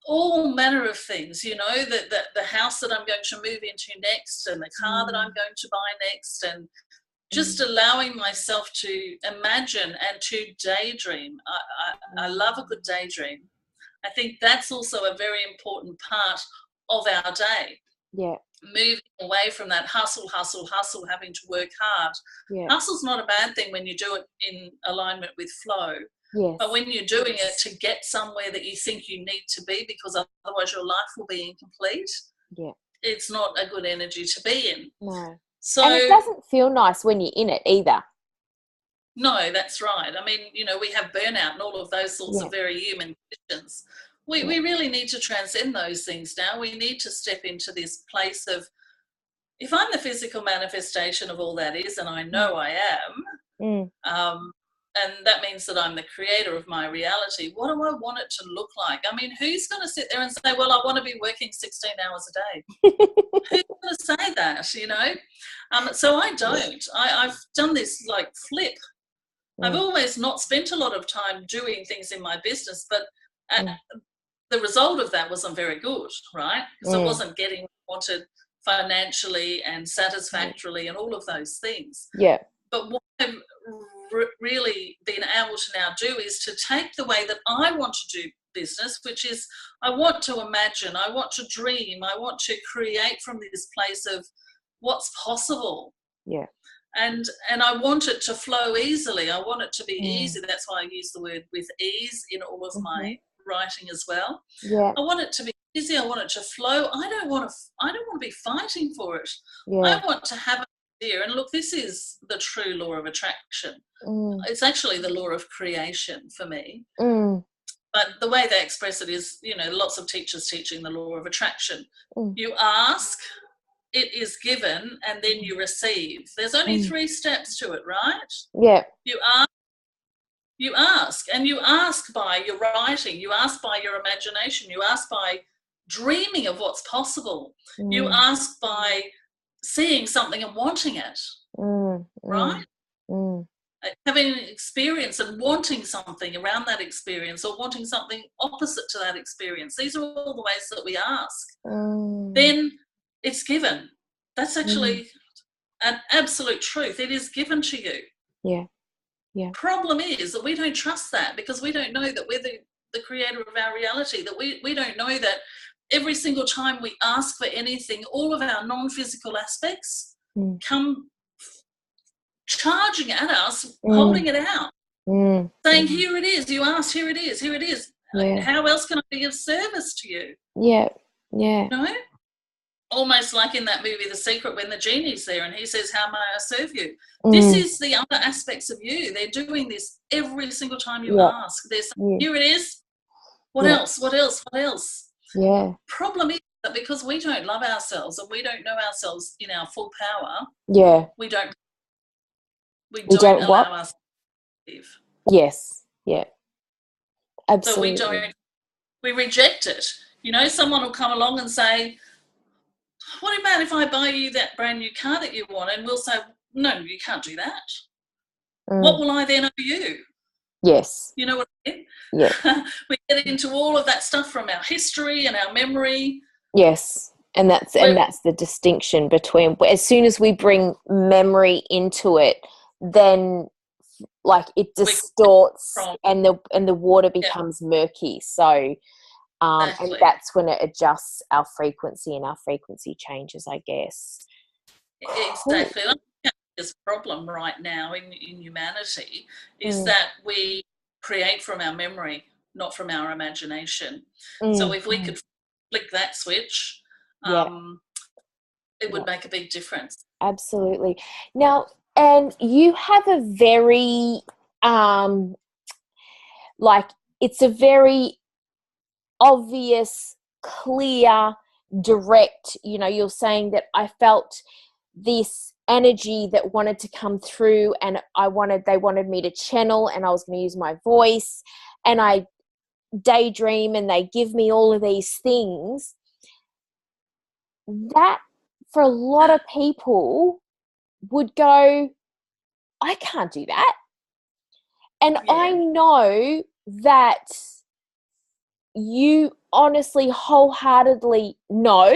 all manner of things, you know, the house that I'm going to move into next, and the car that I'm going to buy next, and just allowing myself to imagine and to daydream. I love a good daydream. I think that's also a very important part of our day. Yeah. Moving away from that hustle, having to work hard. Hustle's not a bad thing when you do it in alignment with flow. Yes. But when you're doing it to get somewhere that you think you need to be, because otherwise your life will be incomplete, it's not a good energy to be in. No. So, and it doesn't feel nice when you're in it either. No, that's right. I mean, you know, we have burnout and all of those sorts of very human conditions. We really need to transcend those things now. We need to step into this place of, if I'm the physical manifestation of all that is, and I know I am, and that means that I'm the creator of my reality, what do I want it to look like? I mean, who's going to sit there and say, well, I want to be working 16 hours a day? Who's going to say that, you know? So I don't. I've done this like flip. I've always not spent a lot of time doing things in my business, but the result of that wasn't very good, right? Because I wasn't getting what I wanted financially and satisfactorily and all of those things. Yeah. But what I've really been able to now do is to take the way that I want to do business, which is I want to imagine, I want to dream, I want to create from this place of what's possible. Yeah. And I want it to flow easily. I want it to be easy. That's why I use the word with ease in all of my writing as well. Yeah. I want it to be easy. I want it to flow. I don't want to be fighting for it. Yeah. I want to have an idea. And look, this is the true law of attraction. It's actually the law of creation for me. But the way they express it is, you know, lots of teachers teaching the law of attraction. You ask, it is given, and then you receive. There's only 3 steps to it, right? Yeah. You ask, and you ask by your writing, you ask by your imagination, you ask by dreaming of what's possible, you ask by seeing something and wanting it, right? Having an experience and wanting something around that experience, or wanting something opposite to that experience. These are all the ways that we ask. Then it's given. That's actually an absolute truth. It is given to you. Yeah. Yeah. Problem is that we don't trust that, because we don't know that we're the creator of our reality, that we don't know that every single time we ask for anything, all of our non-physical aspects come charging at us, holding it out. saying, here it is, you asked, here it is, here it is. Yeah. How else can I be of service to you? Yeah. Yeah. You know? Almost like in that movie, The Secret, when the genie's there and he says, how may I serve you? This is the other aspects of you. They're doing this every single time you ask. They're saying, here it is. What else? What else? What else? Yeah. Problem is that because we don't love ourselves and we don't know ourselves in our full power, we don't allow ourselves to live. Yes. Yeah. Absolutely. So we reject it. You know, someone will come along and say, what about if I buy you that brand new car that you want? And we'll say, no, you can't do that. What will I then owe you? Yes. You know what I mean? Yeah. We get into all of that stuff from our history and our memory. Yes. And that's the distinction between, as soon as we bring memory into it, then like it distorts and the water becomes murky. So and that's when it adjusts our frequency, and our frequency changes, I guess. Exactly. I think this problem right now in humanity is that we create from our memory, not from our imagination. So if we could flick that switch, it would make a big difference. Absolutely. Now, and you have a very like, it's a very obvious, clear, direct, you know, you're saying that I felt this energy that wanted to come through, and they wanted me to channel, and I was going to use my voice, and I daydream, and they give me all of these things. That for a lot of people would go, I can't do that. And I know that you honestly, wholeheartedly know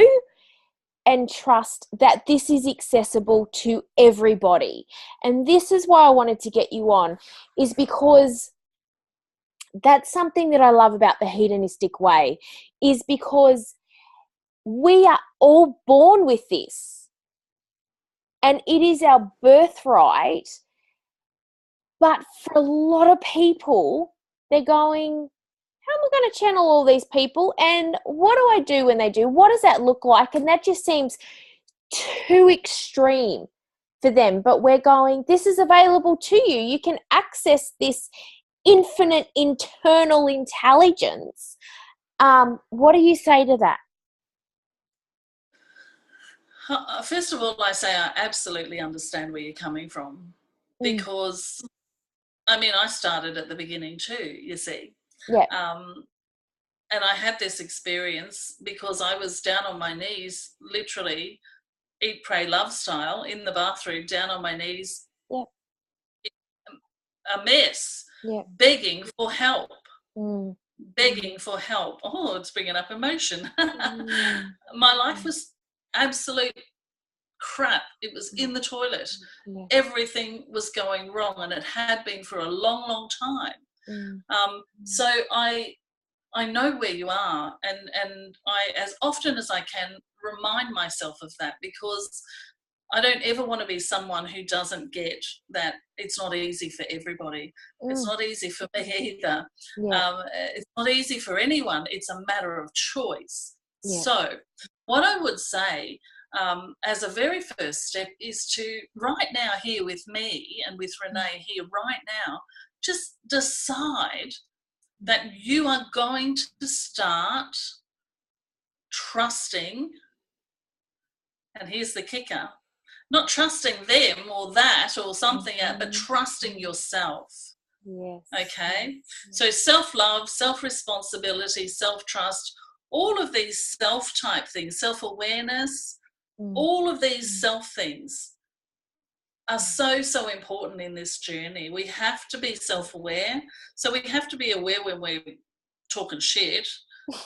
and trust that this is accessible to everybody. And this is why I wanted to get you on, is because that's something that I love about the hedonistic way, is because we are all born with this. And it is our birthright. But for a lot of people, they're going, how am I going to channel all these people? And what do I do when they do? What does that look like? And that just seems too extreme for them. But we're going, this is available to you. You can access this infinite internal intelligence. What do you say to that? First of all, I say I absolutely understand where you're coming from, because, I mean, I started at the beginning too, you see. Yeah. And I had this experience because I was down on my knees, literally eat, pray, love style, in the bathroom, down on my knees, a mess, begging for help. Begging for help. Oh, it's bringing up emotion. My life was absolute crap. It was in the toilet. Everything was going wrong, and it had been for a long, long time. So I know where you are, and I, as often as I can, remind myself of that, because I don't ever want to be someone who doesn't get that it's not easy for everybody. It's not easy for me either. It's not easy for anyone. It's a matter of choice. So what I would say as a very first step is to, right now, here with me and with Renee here right now, just decide that you are going to start trusting, and here's the kicker, not trusting them or that or something else, but trusting yourself. Okay? So self-love, self-responsibility, self-trust, all of these self-type things, self-awareness, all of these self things are so, so important in this journey. We have to be self-aware. So we have to be aware when we're talking shit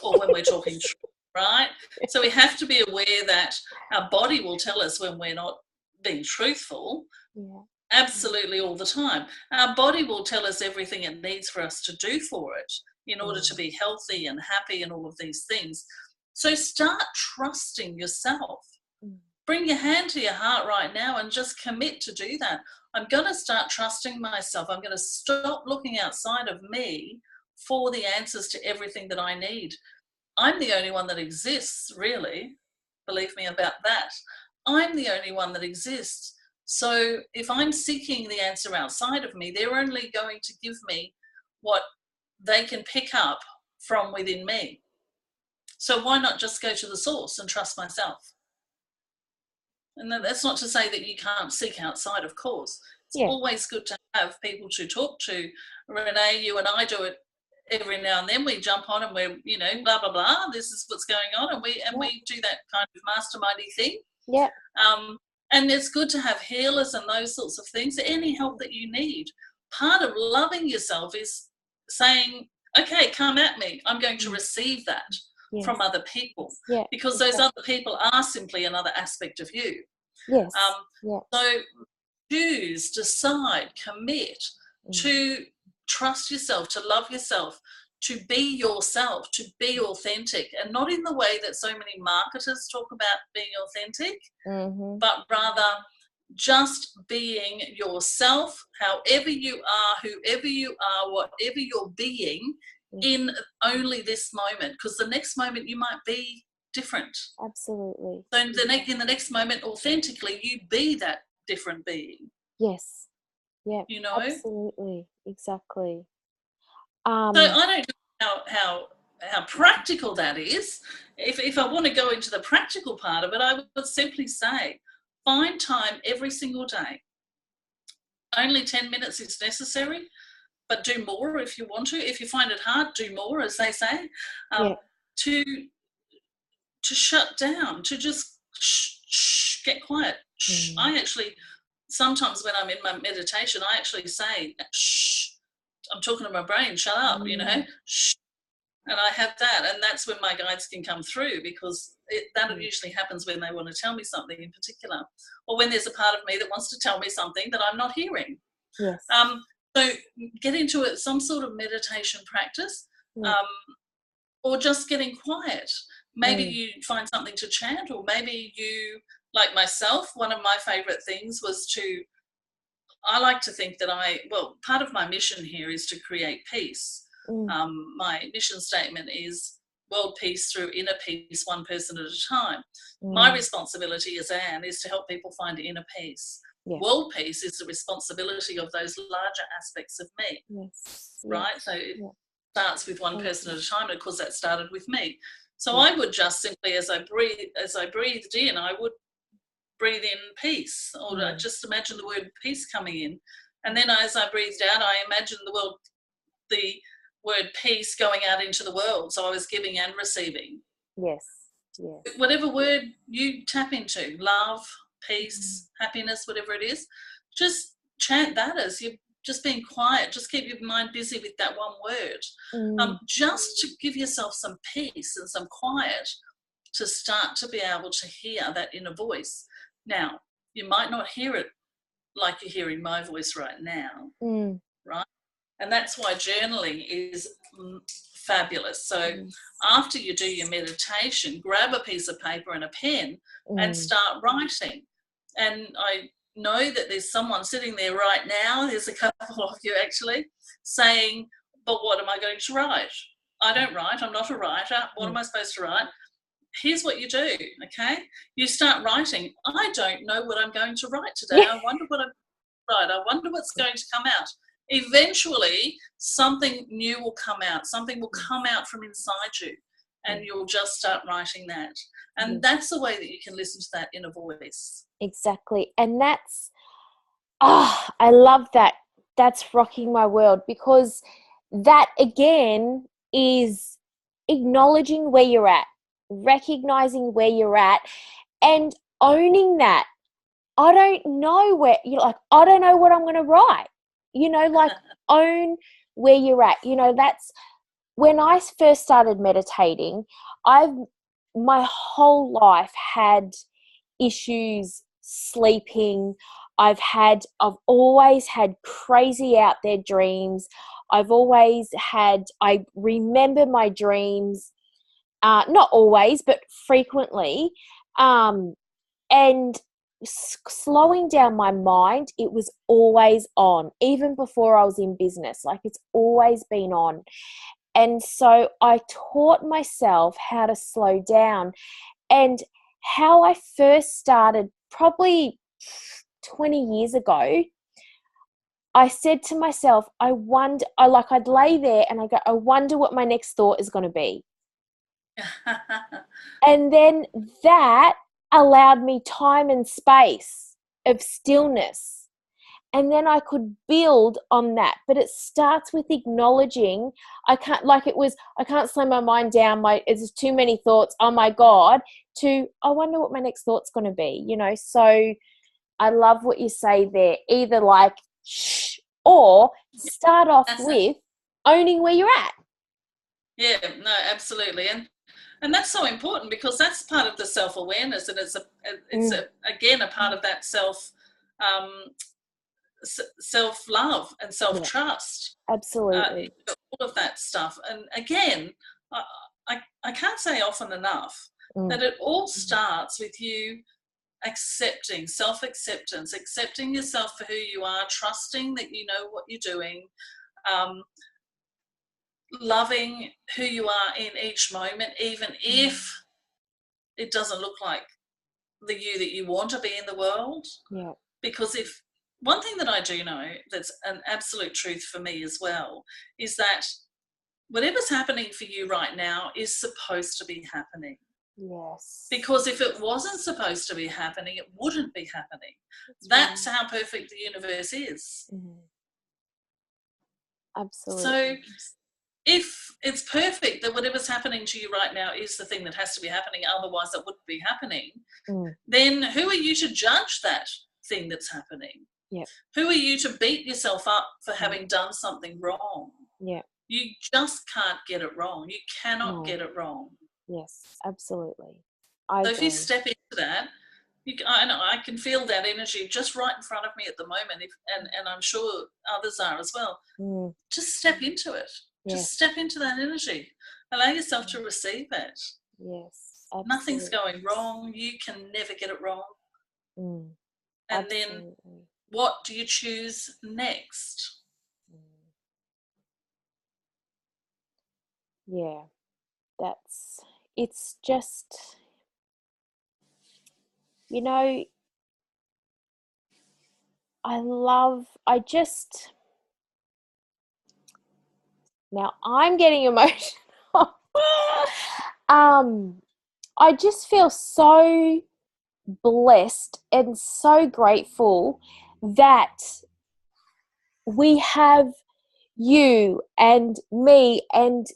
or when we're talking truth, right? So we have to be aware that our body will tell us when we're not being truthful, absolutely all the time. Our body will tell us everything it needs for us to do for it in order to be healthy and happy and all of these things. So start trusting yourself. bring your hand to your heart right now and just commit to do that. I'm going to start trusting myself. I'm going to stop looking outside of me for the answers to everything that I need. I'm the only one that exists, really. Believe me about that. I'm the only one that exists. So if I'm seeking the answer outside of me, they're only going to give me what they can pick up from within me. So why not just go to the source and trust myself? And that's not to say that you can't seek outside, of course. It's always good to have people to talk to. Renee, you and I do it every now and then. We jump on and we're, blah, blah, blah. This is what's going on. And we do that kind of mastermindy thing. Yeah. And it's good to have healers and those sorts of things. Any help that you need. Part of loving yourself is saying, okay, come at me. I'm going to receive that. Yes. From other people, because those other people are simply another aspect of you. Yes. So choose, decide, commit to trust yourself, to love yourself, to be yourself, to be authentic, and not in the way that so many marketers talk about being authentic, but rather just being yourself, however you are, whoever you are, whatever you're being, in only this moment, because the next moment you might be different. Absolutely. So in the next moment, authentically, you be that different being. Yes. Yeah. Absolutely. Exactly. So I don't know how practical that is. If I want to go into the practical part of it, I would simply say, find time every single day. Only 10 minutes is necessary. But do more if you want to. If you find it hard, do more, as they say. To shut down, to just get quiet. I actually, sometimes when I'm in my meditation, I actually say, shh. I'm talking to my brain, shut up, shh. And I have that, and that's when my guides can come through, because that usually happens when they want to tell me something in particular, or when there's a part of me that wants to tell me something that I'm not hearing. Yes. So get into it, some sort of meditation practice, or just getting quiet. Maybe you find something to chant, or maybe you, like myself, one of my favourite things was I like to think that part of my mission here is to create peace. My mission statement is world peace through inner peace, one person at a time. My responsibility as Anne is to help people find inner peace. World peace is the responsibility of those larger aspects of me, right? So it starts with one person at a time, and of course that started with me. So I would just simply, as I breathed in, I would breathe in peace, or just imagine the word peace coming in, and then as I breathed out, I imagined the word peace going out into the world. So I was giving and receiving. Yes. Whatever word you tap into, love, peace, happiness, whatever it is, just chant that as you're just being quiet. Just keep your mind busy with that one word, just to give yourself some peace and some quiet to start to be able to hear that inner voice. Now, you might not hear it like you're hearing my voice right now, right? And that's why journaling is fabulous. So after you do your meditation, grab a piece of paper and a pen and start writing. And I know that there's someone sitting there right now, there's a couple of you actually, saying, but what am I going to write? I don't write, I'm not a writer. What am I supposed to write? Here's what you do, okay? You start writing. I don't know what I'm going to write today. I wonder what I'm going to write. I wonder what's going to come out. Eventually, something new will come out. Something will come out from inside you, and you'll just start writing that. And that's the way that you can listen to that inner voice. Exactly. And that's, I love that. That's rocking my world, because that, again, is acknowledging where you're at, recognizing where you're at, and owning that. I don't know where you're like, I don't know what I'm going to write. Like own where you're at. That's when I first started meditating. My whole life had issues sleeping. I've always had crazy out there dreams. I remember my dreams, not always, but frequently. And slowing down my mind, it was always on, even before I was in business. Like, it's always been on. And so I taught myself how to slow down. And how I first started, probably 20 years ago, I said to myself, I'd lay there and I go, I wonder what my next thought is going to be. And then that allowed me time and space of stillness. And then I could build on that. But it starts with acknowledging, I can't slow my mind down. There's too many thoughts. Oh my God. To, I wonder what my next thought's going to be, So I love what you say there. Either like, shh, or start off with owning where you're at. Yeah, no, absolutely. And that's so important, because that's part of the self-awareness, and it's again a part of that self-love and self-trust. Yeah, absolutely. All of that stuff. And again, I can't say often enough that it all starts with you accepting, self-acceptance, accepting yourself for who you are, trusting that you know what you're doing, loving who you are in each moment, even if it doesn't look like the you that you want to be in the world. Yeah. Because if one thing that I do know that's an absolute truth for me as well is that whatever's happening for you right now is supposed to be happening. Yes. Because if it wasn't supposed to be happening, it wouldn't be happening. That's how perfect the universe is. Absolutely. So if it's perfect that whatever's happening to you right now is the thing that has to be happening, otherwise it wouldn't be happening, then who are you to judge that thing that's happening? Yeah. Who are you to beat yourself up for having done something wrong? Yeah. You just can't get it wrong. You cannot get it wrong. Yes, absolutely. So if you step into that, I can feel that energy just right in front of me at the moment, and I'm sure others are as well. Just step into it. Yes. Just step into that energy. Allow yourself to receive it. Yes, absolutely. Nothing's going wrong. You can never get it wrong. And absolutely. Then what do you choose next? Yeah, it's just, now I'm getting emotional. I just feel so blessed and so grateful that we have you and me, and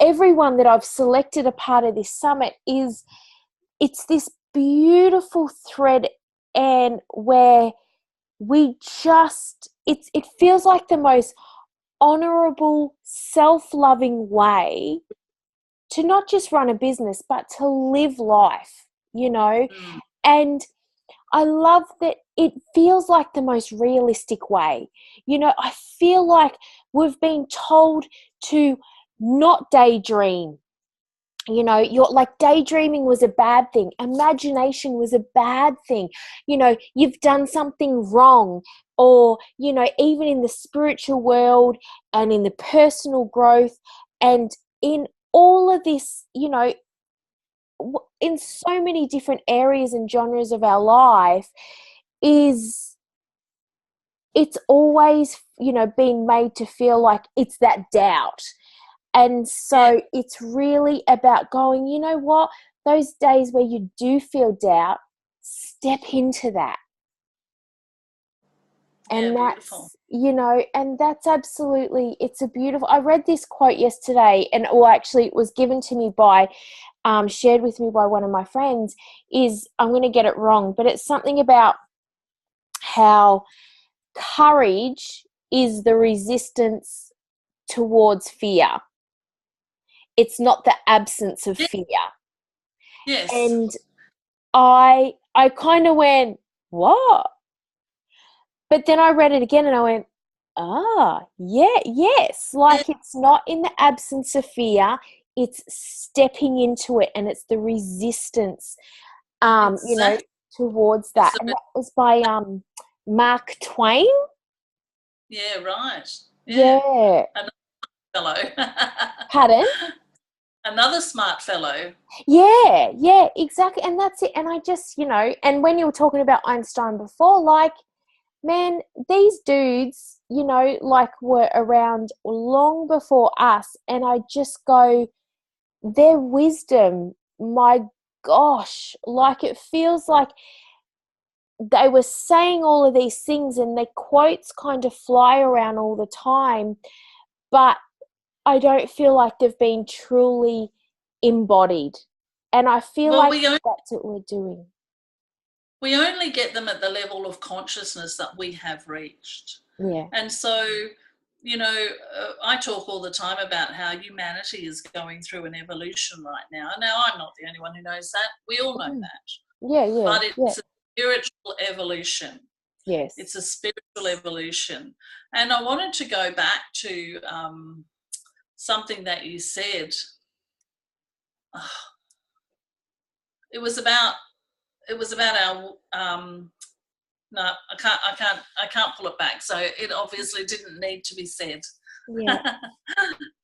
everyone that I've selected a part of this summit. It's this beautiful thread, and where we just, it feels like the most honorable, self-loving way to not just run a business, but to live life, and I love that it feels like the most realistic way. I feel like we've been told to not daydream. You're like, daydreaming was a bad thing. Imagination was a bad thing. You've done something wrong. Or, even in the spiritual world and in the personal growth and in all of this, in so many different areas and genres of our life, it's always, being made to feel like it's that doubt. And so it's really about going, you know what, those days where you do feel doubt, step into that. And that's beautiful. And that's absolutely, it's a beautiful, I read this quote yesterday, and actually it was given to me by, shared with me by one of my friends, I'm going to get it wrong, but it's something about how courage is the resistance towards fear. It's not the absence of fear. Yes. And I kind of went, what? But then I read it again and I went, yes. Like, it's not in the absence of fear, it's stepping into it, and it's the resistance you know, towards that. And that was by Mark Twain. Yeah, right. Yeah. Another fellow. Pardon? Another smart fellow. Yeah, exactly. And that's it. And I just, you know, and when you were talking about Einstein before, like, man, these dudes, you know, like, were around long before us. And I just go, their wisdom, my gosh, like, it feels like they were saying all of these things and their quotes kind of fly around all the time, but I don't feel like they've been truly embodied. And I feel like that's what we're doing. We only get them at the level of consciousness that we have reached. Yeah. And so, you know, I talk all the time about how humanity is going through an evolution right now. Now, I'm not the only one who knows that. We all know that. Yeah. But it's a spiritual evolution. Yes. It's a spiritual evolution. And I wanted to go back to something that you said. It was about our no, I can't pull it back. So it obviously didn't need to be said. Yeah.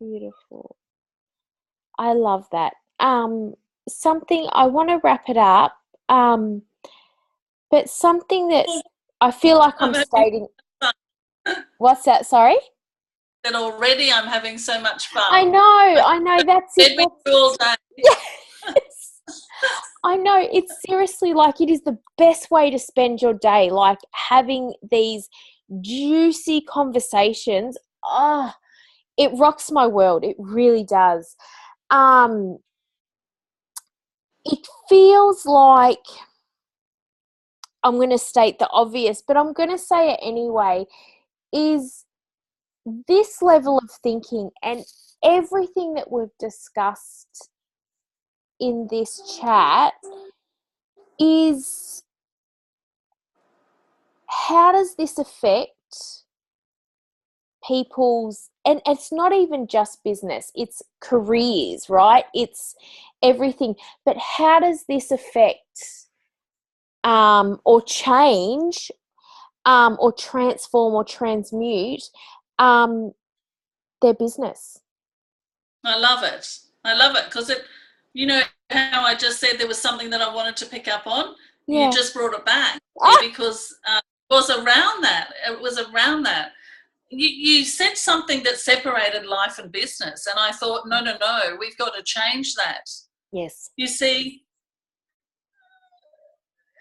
Beautiful. I love that. Something, I want to wrap it up. But something that I feel like I'm stating. What's that? Sorry? That already I'm having so much fun. I know. That's it. All day. Yes. I know. It's seriously, like, it is the best way to spend your day, like having these juicy conversations. Oh, it rocks my world. It really does. It feels like, I'm going to state the obvious, but I'm going to say it anyway, is this level of thinking and everything that we've discussed in this chat is, how does this affect people's, and it's not even just business, it's careers, right? It's everything. But how does this affect or change or transform or transmute their business? I love it because it, you know how I just said there was something that I wanted to pick up on. You just brought it back because it was around that. You said something that separated life and business, and I thought, no, we've got to change that. Yes. You see,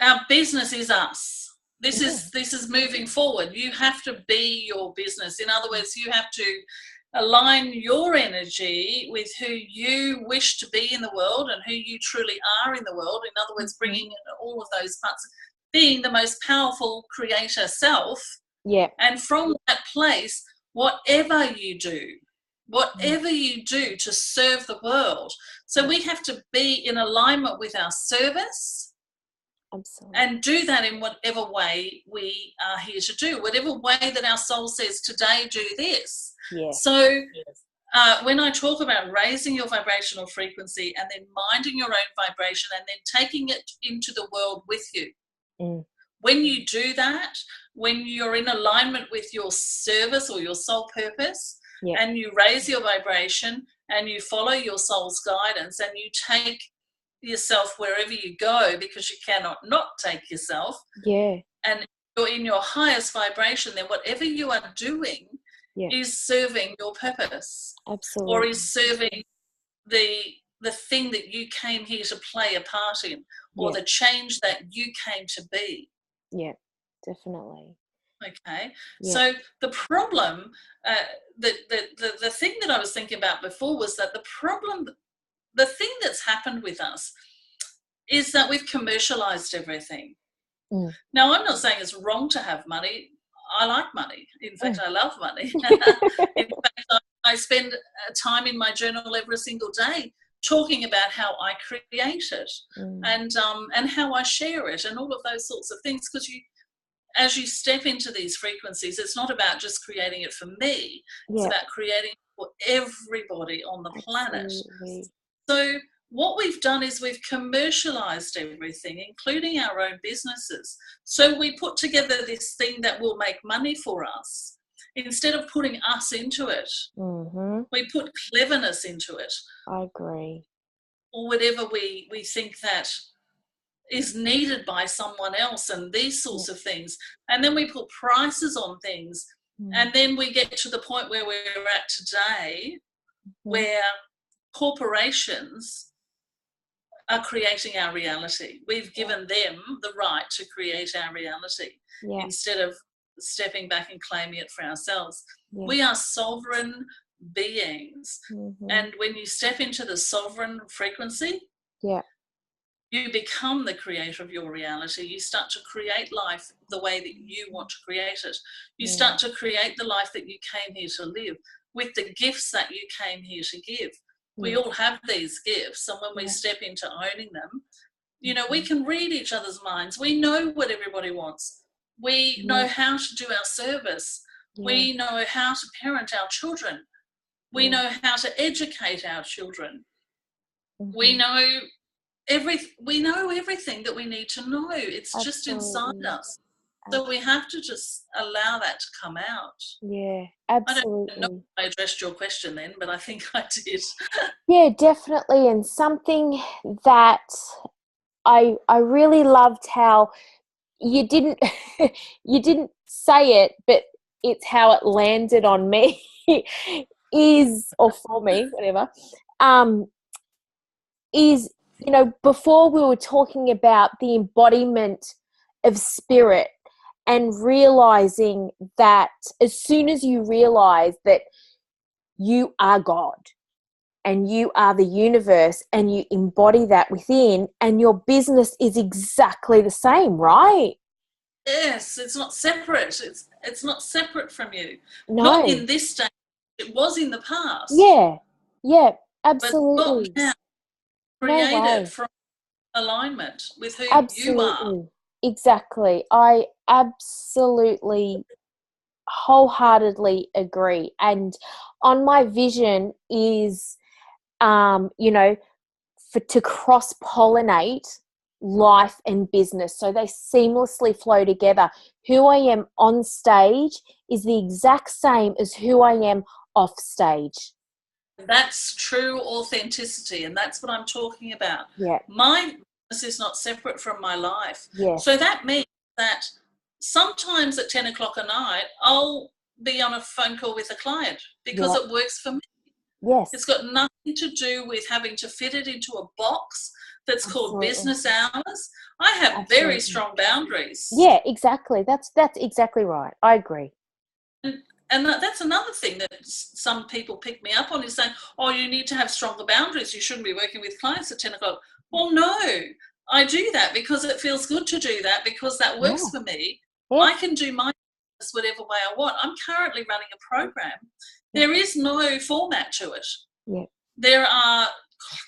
our business is us. This is moving forward. You have to be your business. In other words, you have to align your energy with who you wish to be in the world and who you truly are in the world. In other words, bringing in all of those parts, being the most powerful creator self. Yeah. And from that place, whatever you do to serve the world. So we have to be in alignment with our service. Absolutely. And do that in whatever way we are here to do, whatever way that our soul says, today do this. Yeah. So when I talk about raising your vibrational frequency and then minding your own vibration and then taking it into the world with you, when you do that, when you're in alignment with your service or your soul purpose, and you raise your vibration and you follow your soul's guidance and you take yourself wherever you go, because you cannot not take yourself, and you're in your highest vibration, then whatever you are doing is serving your purpose. Absolutely. Or is serving the thing that you came here to play a part in, or the change that you came to be. Yeah, definitely. Okay. So the problem, the thing that I was thinking about before was that the thing that's happened with us is that we've commercialized everything. Now, I'm not saying it's wrong to have money. I like money. In fact, I love money. In fact, I spend time in my journal every single day talking about how I create it and how I share it and all of those sorts of things, because as you step into these frequencies, it's not about just creating it for me. It's about creating it for everybody on the planet. So what we've done is we've commercialized everything, including our own businesses. So we put together this thing that will make money for us. Instead of putting us into it, we put cleverness into it. I agree. Or whatever we think that is needed by someone else, and these sorts of things. And then we put prices on things. And then we get to the point where we're at today, where corporations are creating our reality. We've given them the right to create our reality instead of stepping back and claiming it for ourselves. We are sovereign beings. And when you step into the sovereign frequency, you become the creator of your reality. You start to create life the way that you want to create it. You start to create the life that you came here to live with the gifts that you came here to give. We all have these gifts, and when we step into owning them, you know, we can read each other's minds. We know what everybody wants. We know how to do our service. We know how to parent our children. We know how to educate our children. We know everything that we need to know. It's just inside us. So we have to just allow that to come out. Yeah, absolutely. I don't know if I addressed your question then, but I think I did. Yeah, definitely. And something that I really loved how you didn't you didn't say it, but it's how it landed on me is, or for me, whatever, is, you know, before we were talking about the embodiment of spirit, and realizing that as soon as you realize that you are God and you are the universe and you embody that within, and your business is exactly the same, right? Yes, it's not separate. It's not separate from you. No. Not in this stage. It was in the past. Yeah, absolutely. But not now. Created from alignment with who you are. Exactly. I absolutely wholeheartedly agree. And on my vision is, you know, to cross-pollinate life and business, so they seamlessly flow together. Who I am on stage is the exact same as who I am off stage. That's true authenticity, and that's what I'm talking about. My business is not separate from my life. So that means that sometimes at 10 o'clock at night, I'll be on a phone call with a client because it works for me. It's got nothing to do with having to fit it into a box that's called business hours. I have very strong boundaries. Yeah, exactly. That's exactly right. I agree. And that's another thing that some people pick me up on, is saying, oh, you need to have stronger boundaries. You shouldn't be working with clients at 10 o'clock. Well, no, I do that because it feels good to do that, because that works for me. I can do my business whatever way I want. I'm currently running a program. There is no format to it. There are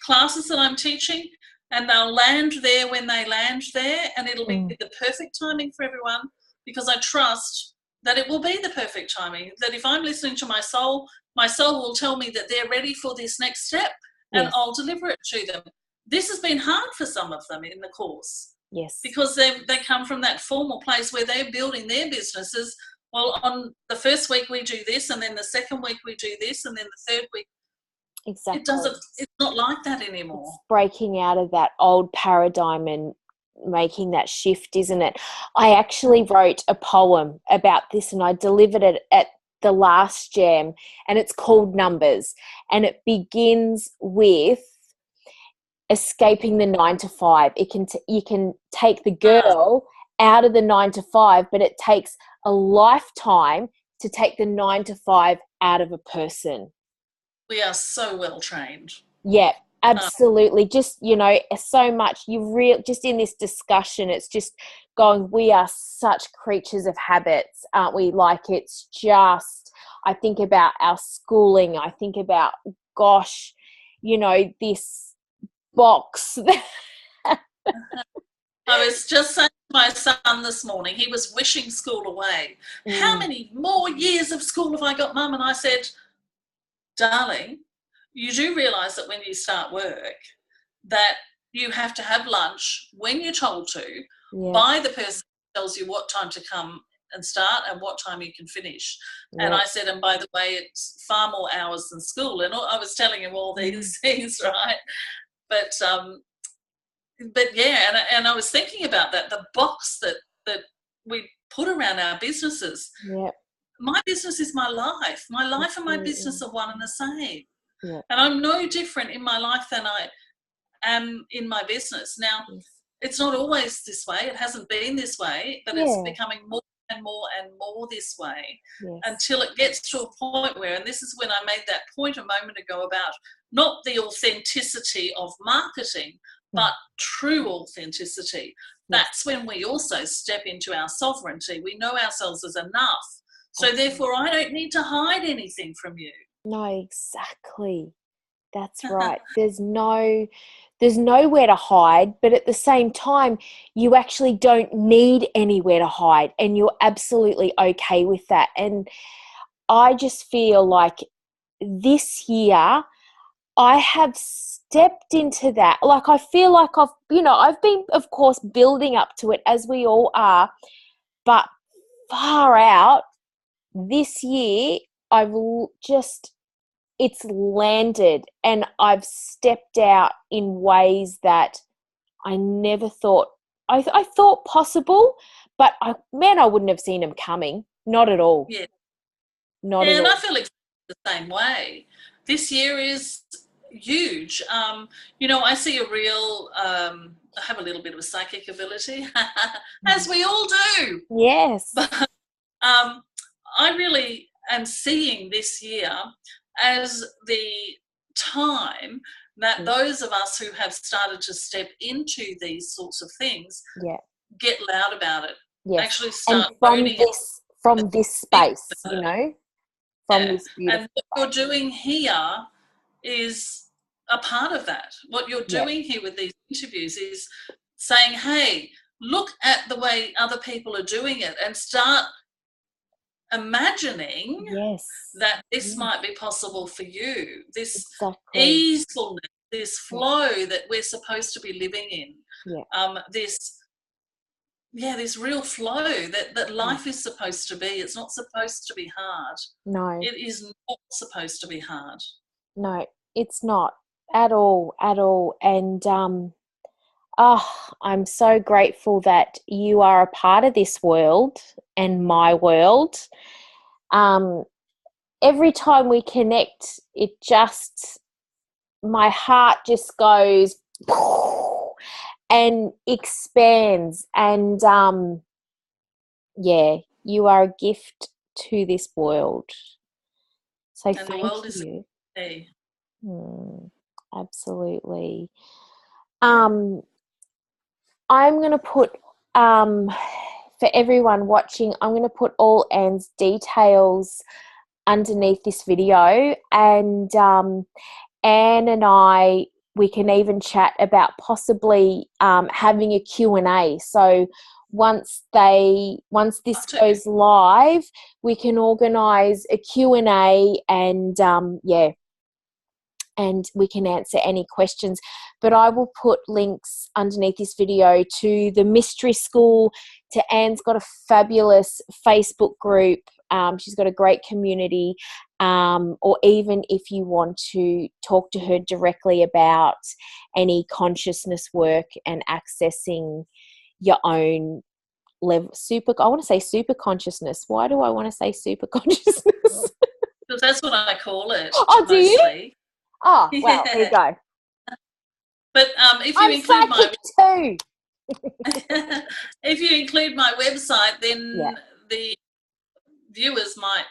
classes that I'm teaching, and they'll land there when they land there, and it'll be the perfect timing for everyone, because I trust that it will be the perfect timing, that if I'm listening to my soul will tell me that they're ready for this next step, and I'll deliver it to them. This has been hard for some of them in the course. Because they come from that formal place where they're building their businesses. Well, on the first week we do this, and then the second week we do this, and then the third week. It's not like that anymore. It's breaking out of that old paradigm and making that shift, isn't it? I actually wrote a poem about this, and I delivered it at the last jam, and it's called Numbers, and it begins with escaping the 9 to 5. You can take the girl out of the 9 to 5, but it takes a lifetime to take the 9 to 5 out of a person. We are so well trained. Yeah, absolutely. Just, you know, so much just in this discussion, it's just going, we are such creatures of habits, aren't we? Like, it's just, I think about our schooling. I think about, gosh, you know, this box. I was just saying to my son this morning, he was wishing school away. How many more years of school have I got, Mum? And I said, darling, you do realise that when you start work, that you have to have lunch when you're told to Yeah. by the person who tells you what time to come and start and what time you can finish. Yeah. And I said, and by the way, it's far more hours than school. And I was telling him all these things, right? But yeah, and I was thinking about that, the box that we put around our businesses. Yeah. My business is my life. My life Absolutely. and my business are one and the same. Yeah. And I'm no different in my life than I am in my business. Now, Yes. it's not always this way. It hasn't been this way, but it's becoming more and more and more this way, yes, until it gets to a point where, and this is when I made that point a moment ago about not the authenticity of marketing, but true authenticity. That's when we also step into our sovereignty. We know ourselves as enough. So therefore, I don't need to hide anything from you. No, exactly. That's right. There's nowhere to hide, but at the same time, you actually don't need anywhere to hide, and you're absolutely okay with that. And I just feel like this year I have stepped into that. Like, I feel like I've been, of course, building up to it, as we all are, but far out this year, it's landed, and I've stepped out in ways that I never thought, I thought possible, but I wouldn't have seen them coming. Not at all. Yeah. Not at all. And I feel exactly the same way. This year is huge. I see a real, I have a little bit of a psychic ability, as we all do. Yes. But I really am seeing this year as the time that those of us who have started to step into these sorts of things get loud about it. Yes. Actually start from this space, from this beautiful and what you're doing here is a part of that. What you're doing here with these interviews is saying, hey, look at the way other people are doing it, and start imagining that this might be possible for you. This easefulness, this flow that we're supposed to be living in. This real flow that life is supposed to be. It's not supposed to be hard. No. It is not supposed to be hard. No, it's not at all. And I'm so grateful that you are a part of this world and my world. Every time we connect, my heart just goes and expands. And you are a gift to this world. So and thank the world you. Is Absolutely. I'm going to put, for everyone watching, I'm going to put all Anne's details underneath this video, and Anne and I, we can even chat about possibly having a Q&A. So once this goes live, we can organise a Q&A, and and we can answer any questions. But I will put links underneath this video to the Mystery School, to Anne's got a fabulous Facebook group. She's got a great community, or even if you want to talk to her directly about any consciousness work and accessing your own level, I want to say super consciousness. Why do I want to say super consciousness? Because that's what I call it. Oh, do you? Oh, well, there you go. But if you include too. If you include my website, then the viewers might,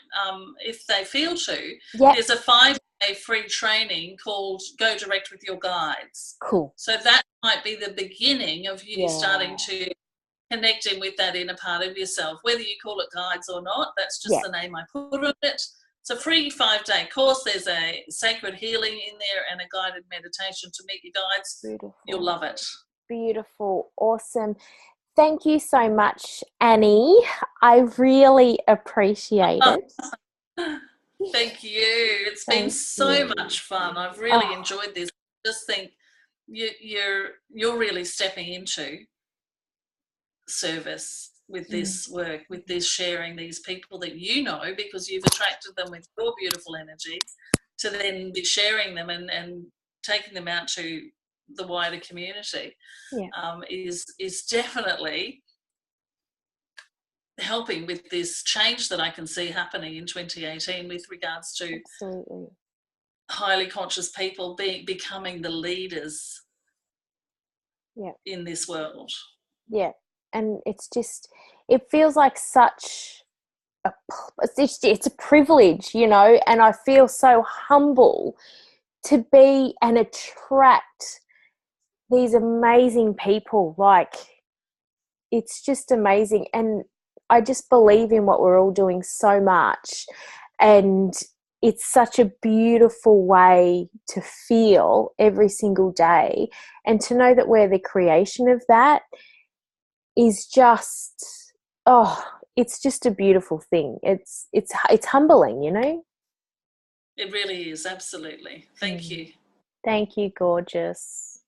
if they feel to, there's a 5-day free training called Go Direct with Your Guides. Cool. So that might be the beginning of you starting to connect in with that inner part of yourself. Whether you call it guides or not, that's just the name I put on it. It's a free 5-day course. There's a sacred healing in there and a guided meditation to meet your guides. Beautiful. You'll love it. Beautiful. Awesome. Thank you so much, Annie. I really appreciate it. Thank you. It's been so much fun. I've really enjoyed this. I just think you're really stepping into service with this work, with this sharing these people that you know, because you've attracted them with your beautiful energy, to then be sharing them and taking them out to the wider community. Is definitely helping with this change that I can see happening in 2018 with regards to highly conscious people becoming the leaders in this world. And it's just, it feels like such it's a privilege, you know, and I feel so humble to be and attract these amazing people. Like, it's just amazing, and I just believe in what we're all doing so much, and it's such a beautiful way to feel every single day, and to know that we're the creation of that is just, it's just a beautiful thing. It's humbling, you know. It really is, absolutely. Thank you. Thank you, gorgeous.